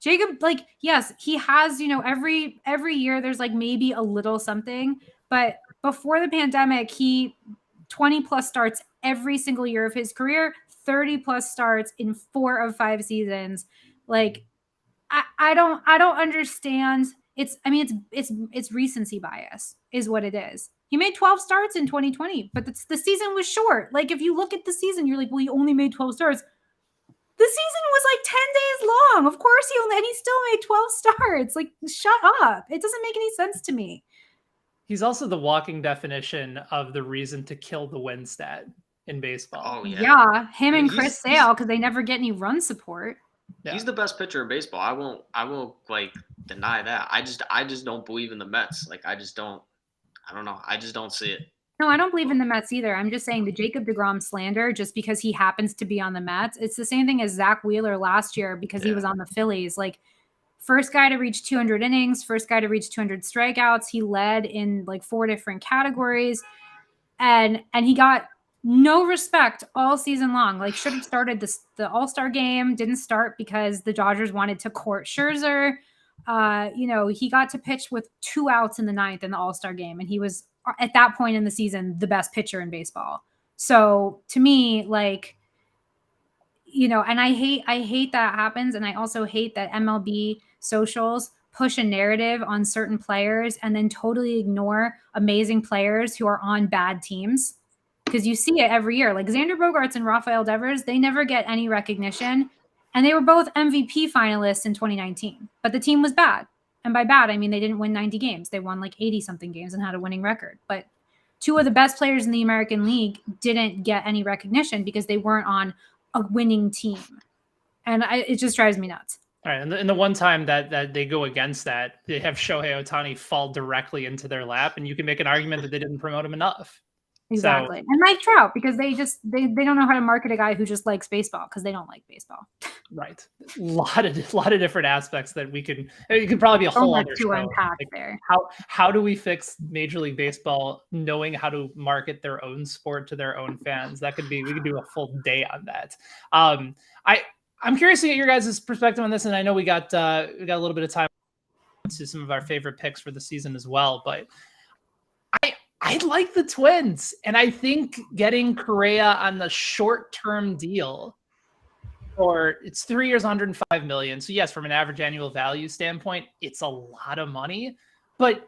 S2: Jacob, like, yes, he has, you know, every year there's like maybe a little something, but before the pandemic, he 20 plus starts every single year of his career, 30 plus starts in 4 of 5 seasons. Like, I don't understand. It's recency bias is what it is. He made 12 starts in 2020, but the season was short. Like, if you look at the season, you're like, well, he only made 12 starts. The season was like 10 days long. Of course and he still made 12 starts. Like, shut up. It doesn't make any sense to me.
S1: He's also the walking definition of the reason to kill the win stat in baseball.
S3: Oh, yeah.
S2: Yeah, him and Chris Sale, because they never get any run support.
S3: Yeah. He's the best pitcher in baseball. I won't like deny that. I just don't believe in the Mets. Like, I don't know. I just don't see it.
S2: No, I don't believe in the Mets either. I'm just saying the Jacob deGrom slander, just because he happens to be on the Mets. It's the same thing as Zach Wheeler last year because he was on the Phillies. Like, first guy to reach 200 innings, first guy to reach 200 strikeouts. He led in like 4 different categories, and he got no respect all season long. Like, should have started the All-Star game, didn't start because the Dodgers wanted to court Scherzer. You know, he got to pitch with 2 outs in the 9th in the All-Star game, and he was at that point in the season the best pitcher in baseball. So to me, like, you know, and I hate that happens, and I also hate that MLB socials push a narrative on certain players and then totally ignore amazing players who are on bad teams, because you see it every year. Like Xander Bogaerts and Rafael Devers, they never get any recognition, and they were both MVP finalists in 2019, but the team was bad. And by bad, I mean they didn't win 90 games. They won like 80-something games and had a winning record. But 2 of the best players in the American League didn't get any recognition because they weren't on a winning team. And it just drives me nuts.
S1: All right, and the one time that they go against that, they have Shohei Ohtani fall directly into their lap, and you can make an argument that they didn't promote him enough.
S2: Exactly. And Mike Trout, because they don't know how to market a guy who just likes baseball because they don't like baseball.
S1: Right. A lot of different aspects that it could probably be a whole other show.
S2: Unpack there.
S1: How do we fix Major League Baseball knowing how to market their own sport to their own fans? We could do a full day on that. I'm curious to get your guys' perspective on this, and I know we got a little bit of time to some of our favorite picks for the season as well, but I like the Twins, and I think getting Correa on the short-term deal, or it's 3 years, $105 million. So yes, from an average annual value standpoint, it's a lot of money. But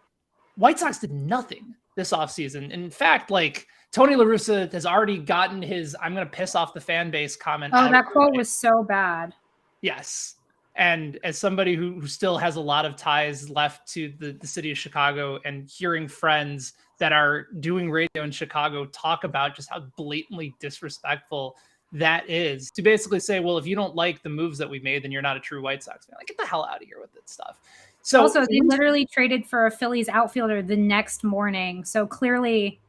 S1: White Sox did nothing this offseason. In fact, like Tony La Russa has already gotten his "I'm going to piss off the fan base" comment.
S2: Oh, that quote was so bad.
S1: Yes. And as somebody who still has a lot of ties left to the city of Chicago, and hearing friends that are doing radio in Chicago talk about just how blatantly disrespectful that is, to basically say, well, if you don't like the moves that we made, then you're not a true White Sox fan. Like, get the hell out of here with that stuff. So
S2: also, they literally traded for a Phillies outfielder the next morning. So clearly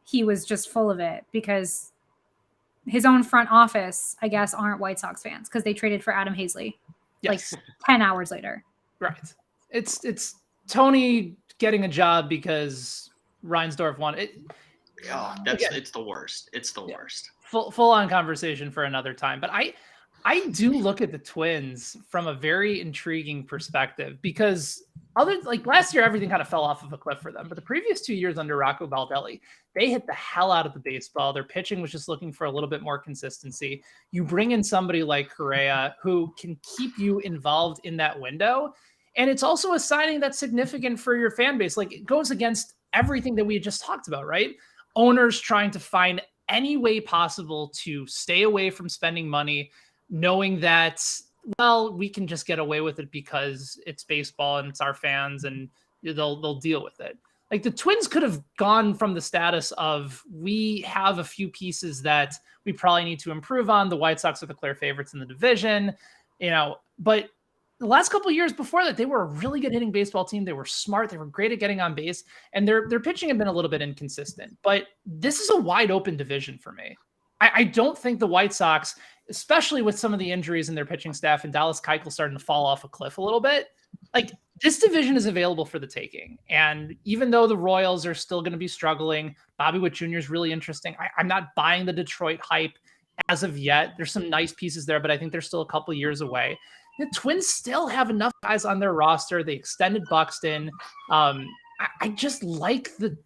S2: he was just full of it, because his own front office, I guess, aren't White Sox fans because they traded for Adam Hazley like 10 hours later.
S1: Right. It's Tony getting a job because Reinsdorf wanted it.
S3: Oh, it's the worst. It's the worst.
S1: Full on conversation for another time. But I do look at the Twins from a very intriguing perspective, because last year, everything kind of fell off of a cliff for them. But the previous 2 years under Rocco Baldelli, they hit the hell out of the baseball. Their pitching was just looking for a little bit more consistency. You bring in somebody like Correa who can keep you involved in that window. And it's also a signing that's significant for your fan base. Like, it goes against everything that we had just talked about, right? Owners trying to find any way possible to stay away from spending money, knowing that, well, we can just get away with it because it's baseball and it's our fans and they'll deal with it. Like, the Twins could have gone from the status of, we have a few pieces that we probably need to improve on. The White Sox are the clear favorites in the division, but the last couple of years before that, they were a really good hitting baseball team. They were smart. They were great at getting on base, and their pitching had been a little bit inconsistent. But this is a wide open division for me. I don't think the White Sox, especially with some of the injuries in their pitching staff and Dallas Keuchel starting to fall off a cliff a little bit, like, this division is available for the taking. And even though the Royals are still going to be struggling, Bobby Witt Jr. is really interesting. I'm not buying the Detroit hype as of yet. There's some nice pieces there, but I think they're still a couple years away. The Twins still have enough guys on their roster. They extended Buxton. I just like the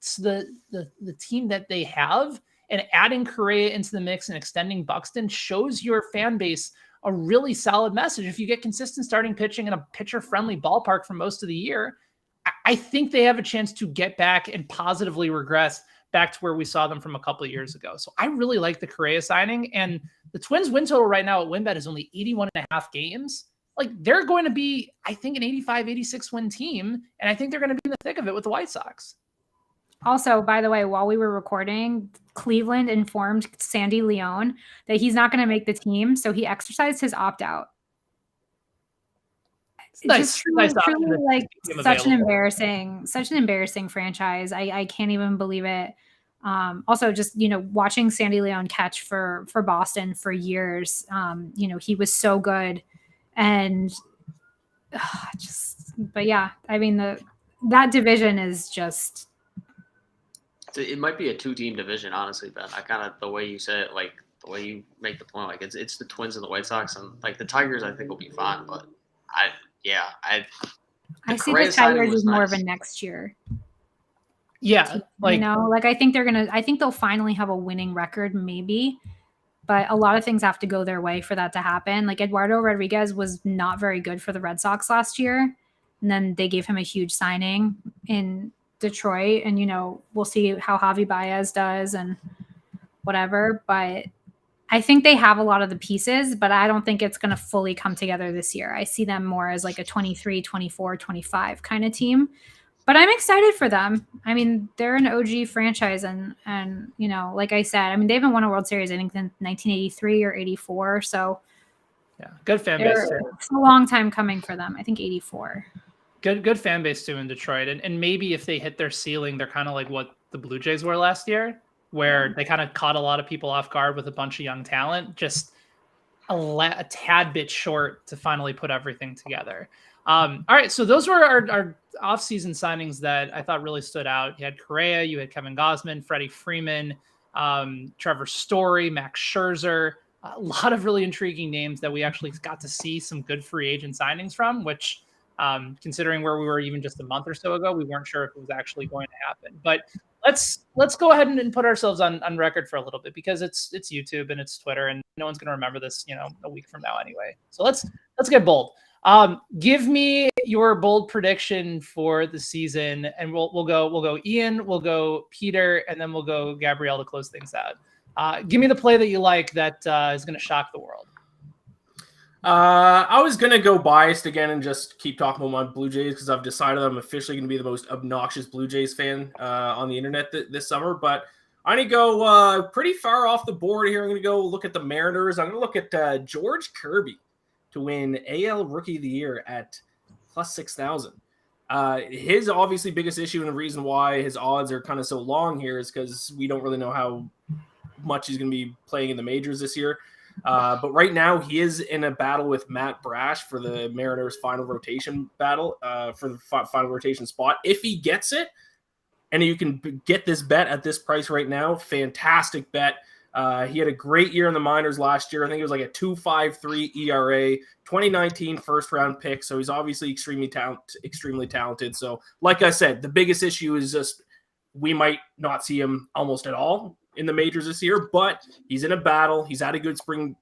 S1: team that they have, and adding Correa into the mix and extending Buxton shows your fan base a really solid message. If you get consistent starting pitching in a pitcher-friendly ballpark for most of the year, I think they have a chance to get back and positively regress back to where we saw them from a couple of years ago. So I really like the Correa signing, and the Twins win total right now at WinBet is only 81.5 games. Like, they're going to be, I think, an 85, 86 win team. And I think they're going to be in the thick of it with the White Sox.
S2: Also, by the way, while we were recording, Cleveland informed Sandy Leon that he's not going to make the team. So he exercised his opt-out.
S1: Nice.
S2: Truly like such an embarrassing franchise. I can't even believe it. Also, just, watching Sandy Leon catch for Boston for years, he was so good. And but yeah, I mean, that division is just.
S3: It might be a 2-team division, honestly, Ben. The way you say it, like the way you make the point, like it's the Twins and the White Sox, and like the Tigers, I think will be fine. But I see
S2: the Tigers as more
S3: nice.
S2: of a next year.
S1: Yeah,
S2: I think they'll finally have a winning record, maybe. But a lot of things have to go their way for that to happen. Like, Eduardo Rodriguez was not very good for the Red Sox last year. And then they gave him a huge signing in Detroit. And, we'll see how Javi Baez does and whatever. But I think they have a lot of the pieces, but I don't think it's going to fully come together this year. I see them more as like a 23, 24, 25 kind of team. But I'm excited for them. I mean, they're an OG franchise, and like I said, I mean, they haven't won a World Series, I think, since 1983 or 84. So
S1: Yeah, good fan base.
S2: It's a long time coming for them. I think 84.
S1: Good fan base too in Detroit, and maybe if they hit their ceiling, they're kind of like what the Blue Jays were last year, where they kind of caught a lot of people off guard with a bunch of young talent, just a tad bit short to finally put everything together. All right, so those were our off-season signings that I thought really stood out. You had Correa, you had Kevin Gausman, Freddie Freeman, Trevor Story, Max Scherzer. A lot of really intriguing names that we actually got to see some good free agent signings from, which considering where we were even just a month or so ago, we weren't sure if it was actually going to happen. But let's go ahead and put ourselves on record for a little bit, because it's YouTube and it's Twitter, and no one's going to remember this, a week from now anyway. So let's get bold. Give me your bold prediction for the season, and we'll go Ian, we'll go Peter, and then we'll go Gabrielle to close things out. Give me the play that you like that is going to shock the world.
S4: I was going to go biased again and just keep talking about my Blue Jays, because I've decided I'm officially going to be the most obnoxious Blue Jays fan on the internet this summer. But I'm going to go pretty far off the board here. I'm going to go look at the Mariners. I'm going to look at George Kirby to win AL Rookie of the Year at plus 6,000. His obviously biggest issue, and the reason why his odds are kind of so long here, is because we don't really know how much he's going to be playing in the majors this year. But right now he is in a battle with Matt Brash for the Mariners final rotation battle, for the final rotation spot. If he gets it, and you can get this bet at this price right now, fantastic bet. He had a great year in the minors last year. I think it was like a 2.53 ERA, 2019 first round pick. So he's obviously extremely talented. So like I said, the biggest issue is just we might not see him almost at all in the majors this year, but he's in a battle. He's had a good spring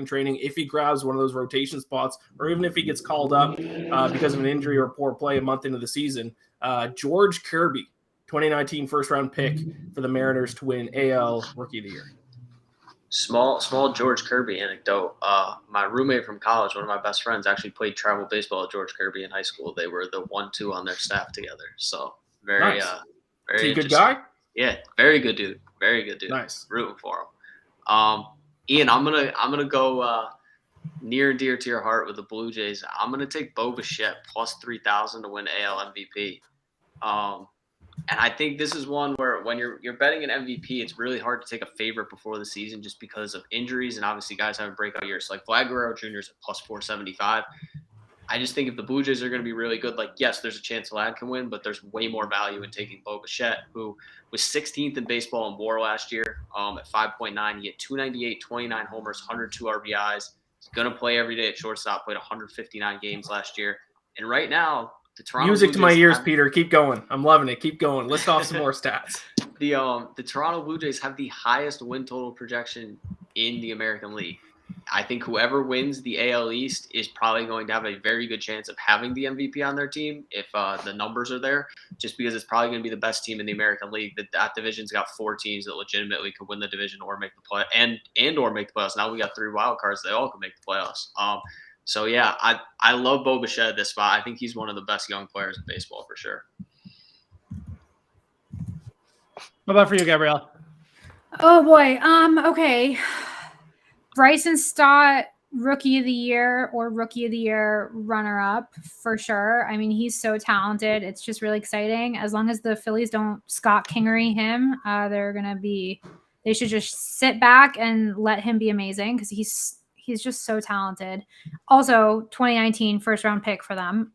S4: training. If he grabs one of those rotation spots, or even if he gets called up because of an injury or poor play a month into the season, George Kirby, 2019 first round pick for the Mariners to win AL Rookie of the Year.
S3: Small George Kirby anecdote. My roommate from college, one of my best friends, actually played travel baseball with George Kirby in high school. They were the 1-2 on their staff together. So very
S4: nice.
S3: Very
S4: is he a good guy?
S3: Yeah, very good dude. Very good dude.
S4: Nice.
S3: Rooting for him. Ian, I'm gonna go near and dear to your heart with the Blue Jays. I'm gonna take Bo Bichette plus 3,000 to win AL MVP. And I think this is one where when you're betting an MVP, it's really hard to take a favorite before the season just because of injuries, and obviously guys having breakout years. Like Vlad Guerrero Jr. is at plus 475. I just think if the Blue Jays are going to be really good, like, yes, there's a chance Vlad can win, but there's way more value in taking Bo Bichette, who was 16th in baseball in WAR last year at 5.9. He hit 298, 29 homers, 102 RBIs. He's going to play every day at shortstop, played 159 games last year. And right now, the Toronto
S4: Music
S3: Blue
S4: to my
S3: Jays
S4: ears, Peter. Keep going. I'm loving it. Keep going. List off some more stats.
S3: The Toronto Blue Jays have the highest win total projection in the American League. I think whoever wins the AL East is probably going to have a very good chance of having the MVP on their team if the numbers are there, just because it's probably going to be the best team in the American League. That division's got 4 teams that legitimately could win the division or make the play and or make the playoffs. Now we got 3 wild cards. They all could make the playoffs. So yeah, I love Bo Bichette at this spot. I think he's one of the best young players in baseball for sure.
S1: What about for you, Gabrielle?
S2: Oh boy. Okay. Bryson Stott, Rookie of the Year or Rookie of the Year runner-up for sure. I mean, he's so talented. It's just really exciting. As long as the Phillies don't Scott Kingery him, they should just sit back and let him be amazing, because he's just so talented. Also, 2019 first-round pick for them.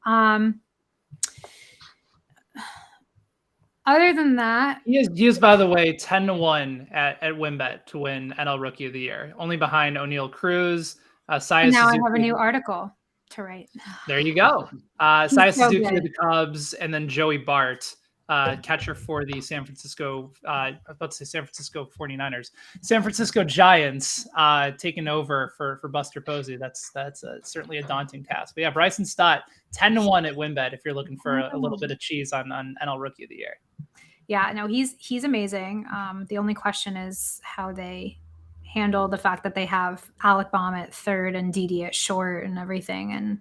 S2: Other than that,
S1: he is by the way 10-1 at WinBet to win NL Rookie of the Year, only behind O'Neal Cruz.
S2: now
S1: Suzuki.
S2: I have a new article to write.
S1: There you go. Saya
S2: so
S1: Suzuki
S2: good.
S1: of the Cubs, and then Joey Bart, catcher for the San Francisco 49ers, San Francisco Giants, taking over for Buster Posey. That's certainly a daunting task. But yeah, Bryson Stott 10-1 at WinBet if you're looking for a little bit of cheese on NL Rookie of the Year.
S2: Yeah, no, he's amazing. The only question is how they handle the fact that they have Alec Baum at third and Didi at short and everything, and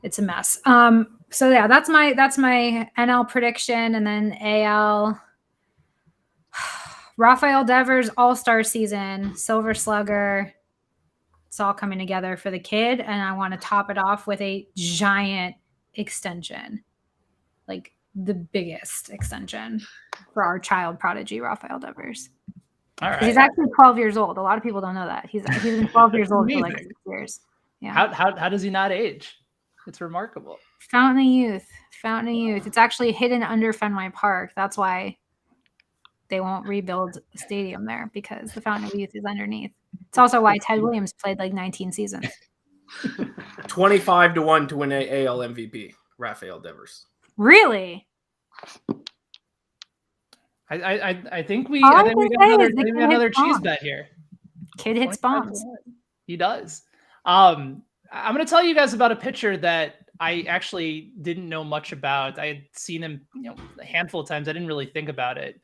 S2: it's a mess. So yeah, that's my NL prediction, and then AL. Rafael Devers All-Star season, Silver Slugger. It's all coming together for the kid, and I want to top it off with a giant extension, like the biggest extension for our child prodigy, Rafael Devers.
S1: All right.
S2: He's actually 12 years old. A lot of people don't know that. He's been 12 years old for like 6 years. Yeah.
S1: How does he not age? It's remarkable.
S2: Fountain of Youth. It's actually hidden under Fenway Park. That's why they won't rebuild a stadium there, because the Fountain of Youth is underneath. It's also why Ted Williams played like 19 seasons.
S4: 25-1 to win AL MVP, Rafael Devers.
S2: Really?
S1: I think we got another cheese bet here.
S2: Kid hits bombs.
S1: He does. I'm going to tell you guys about a pitcher that I actually didn't know much about. I had seen him, a handful of times. I didn't really think about it.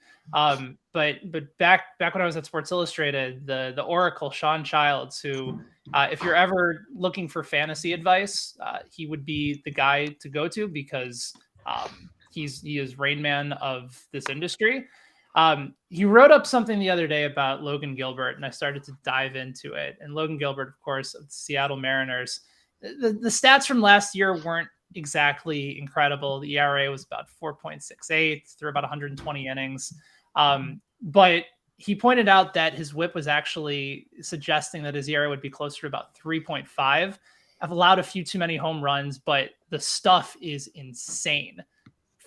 S1: But back when I was at Sports Illustrated, the Oracle, Sean Childs, who, if you're ever looking for fantasy advice, he would be the guy to go to, because he is Rain Man of this industry. He wrote up something the other day about Logan Gilbert, and I started to dive into it. And Logan Gilbert, of course, of the Seattle Mariners. The stats from last year weren't exactly incredible. The ERA was about 4.68 through about 120 innings. But he pointed out that his whip was actually suggesting that his ERA would be closer to about 3.5. I've allowed a few too many home runs, but the stuff is insane.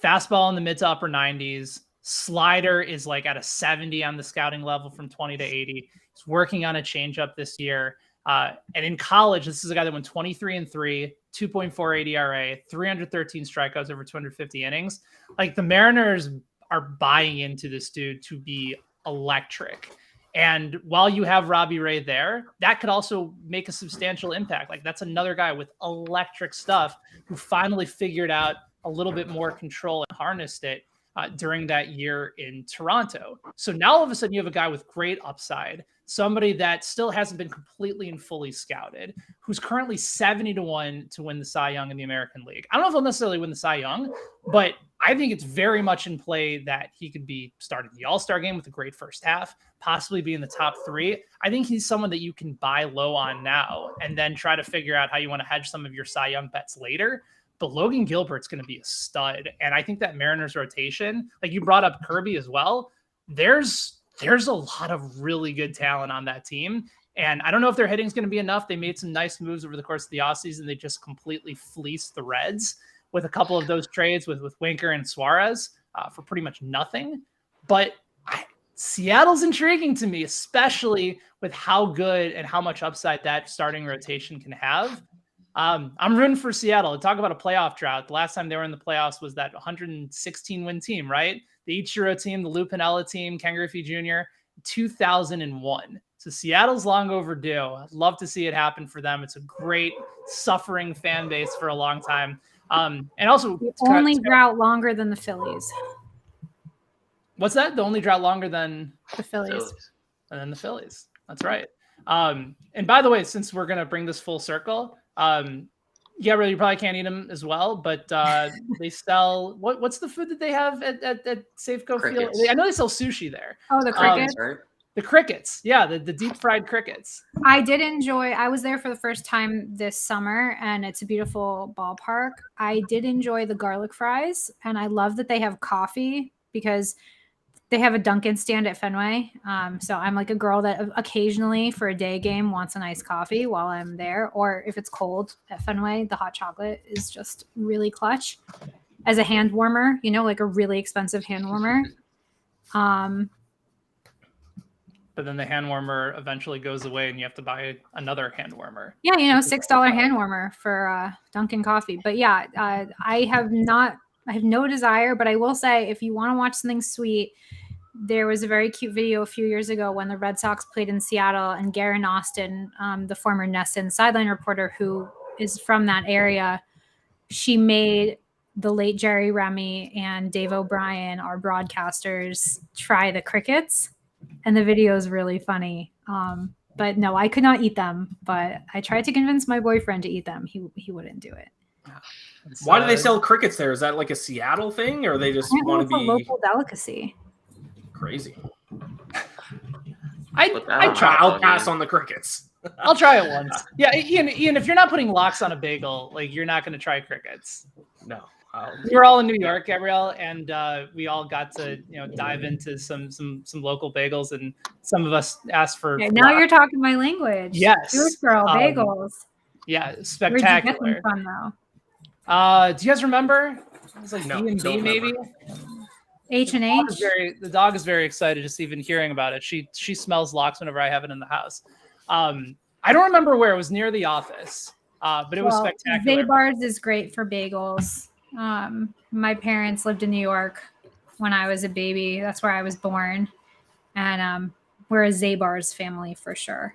S1: Fastball in the mid to upper 90s. Slider is like at a 70 on the scouting level from 20 to 80. He's working on a changeup this year. And in college, this is a guy that went 23-3, 2.48 ERA, 313 strikeouts over 250 innings. Like, the Mariners are buying into this dude to be electric. And while you have Robbie Ray there, that could also make a substantial impact. Like, that's another guy with electric stuff who finally figured out a little bit more control and harnessed it during that year in Toronto. So now all of a sudden you have a guy with great upside, somebody that still hasn't been completely and fully scouted, who's currently 70-1 to win the Cy Young in the American League. I don't know if he'll necessarily win the Cy Young, but I think it's very much in play that he could be starting the All-Star game with a great first half, possibly be in the top 3. I think he's someone that you can buy low on now and then try to figure out how you want to hedge some of your Cy Young bets later. But Logan Gilbert's going to be a stud. And I think that Mariners rotation, like you brought up Kirby as well, there's a lot of really good talent on that team. And I don't know if their hitting is going to be enough. They made some nice moves over the course of the offseason. They just completely fleeced the Reds with a couple of those trades with Winker and Suarez for pretty much nothing. But Seattle's intriguing to me, especially with how good and how much upside that starting rotation can have. I'm rooting for Seattle. Talk about a playoff drought. The last time they were in the playoffs was that 116-win team, right? The Ichiro team, the Lou Piniella team, Ken Griffey Jr., 2001. So Seattle's long overdue. I'd love to see it happen for them. It's a great suffering fan base for a long time. And also
S2: the only drought longer than the Phillies.
S1: What's that? The only drought longer than
S2: the Phillies.
S1: And then the Phillies. That's right. And by the way, since we're going to bring this full circle, Gabrielle, you probably can't eat them as well, but they sell what's the food that they have at Safeco Field? I know they sell sushi there.
S2: Oh, the crickets.
S1: The crickets. Yeah, the deep fried crickets.
S2: I was there for the first time this summer, and it's a beautiful ballpark. I did enjoy the garlic fries, and I love that they have coffee because they have a Dunkin' stand at Fenway. So I'm like a girl that occasionally for a day game wants an iced coffee while I'm there. Or if it's cold at Fenway, the hot chocolate is just really clutch as a hand warmer, like a really expensive hand warmer.
S1: But then the hand warmer eventually goes away and you have to buy another hand warmer.
S2: Yeah, $6 hand warmer for Dunkin' coffee. But yeah, I have no desire, but I will say if you want to watch something sweet, there was a very cute video a few years ago when the Red Sox played in Seattle, and Garen Austin, the former NESN sideline reporter who is from that area, she made the late Jerry Remy and Dave O'Brien, our broadcasters, try the crickets. And the video is really funny. But no, I could not eat them, but I tried to convince my boyfriend to eat them. He wouldn't do it.
S4: Why do they sell crickets there? Is that like a Seattle thing, or they just want to be
S2: a local delicacy?
S4: Crazy.
S1: I'll
S4: pass on the crickets.
S1: I'll try it once. Yeah, Ian, if you're not putting locks on a bagel, like you're not going to try crickets.
S4: No.
S1: We were all in New York, Gabrielle, and we all got to dive into some local bagels, and some of us asked for.
S2: Okay, now you're talking my language.
S1: Yes,
S2: Jewish girl bagels.
S1: Yeah, spectacular.
S2: Where'd you get them from, though?
S1: Do you guys remember? It was like B&B, maybe.
S2: H&H.
S1: The dog is very excited just even hearing about it. She smells locks whenever I have it in the house. I don't remember where. It was near the office, but it was spectacular.
S2: Zabar's is great for bagels. My parents lived in New York when I was a baby. That's where I was born. And we're a Zabar's family for sure.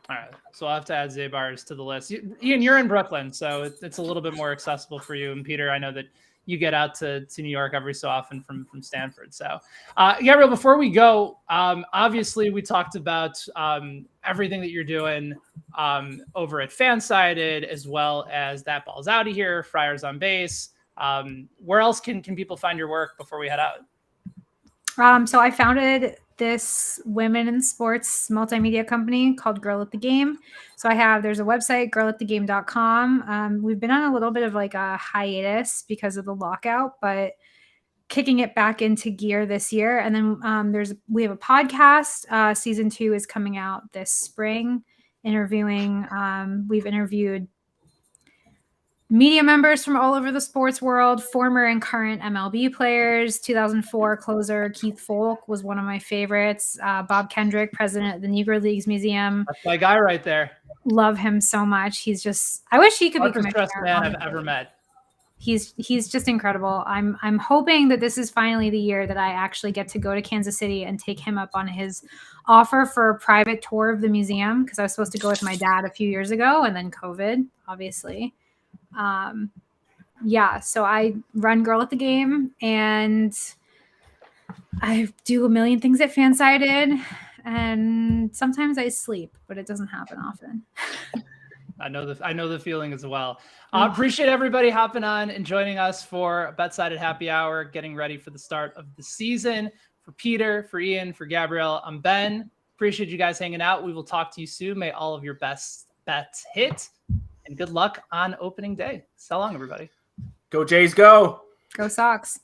S1: All right. So I'll have to add Zabar's to the list. Ian, you're in Brooklyn, so it's a little bit more accessible for you. And Peter, I know that you get out to New York every so often from Stanford. So, Gabrielle, before we go, obviously we talked about everything that you're doing over at FanSided, as well as That Ball's Outta Here, Friars on Base. Where else can people find your work before we head out?
S2: So I founded this women in sports multimedia company called Girl at the Game. So there's a website, girlattthegame.com. We've been on a little bit of like a hiatus because of the lockout, but kicking it back into gear this year. And then we have a podcast. Season 2 is coming out this spring, interviewing. We've interviewed media members from all over the sports world, former and current MLB players. 2004 closer Keith Folk was one of my favorites. Bob Kendrick, president of the Negro Leagues Museum.
S1: That's my guy right there.
S2: Love him so much. I wish he could be
S1: the best man I've ever met.
S2: He's just incredible. I'm hoping that this is finally the year that I actually get to go to Kansas City and take him up on his offer for a private tour of the museum, because I was supposed to go with my dad a few years ago, and then COVID, obviously. So I run Girl at the Game, and I do a million things at FanSided, and sometimes I sleep, but it doesn't happen often.
S1: I know the feeling as well. Appreciate everybody hopping on and joining us for BetSided Happy Hour, getting ready for the start of the season. For Peter, for Ian, for Gabrielle, I'm Ben. Appreciate you guys hanging out. We will talk to you soon. May all of your best bets hit. And good luck on opening day. So long, everybody.
S4: Go Jays, go.
S2: Go Sox.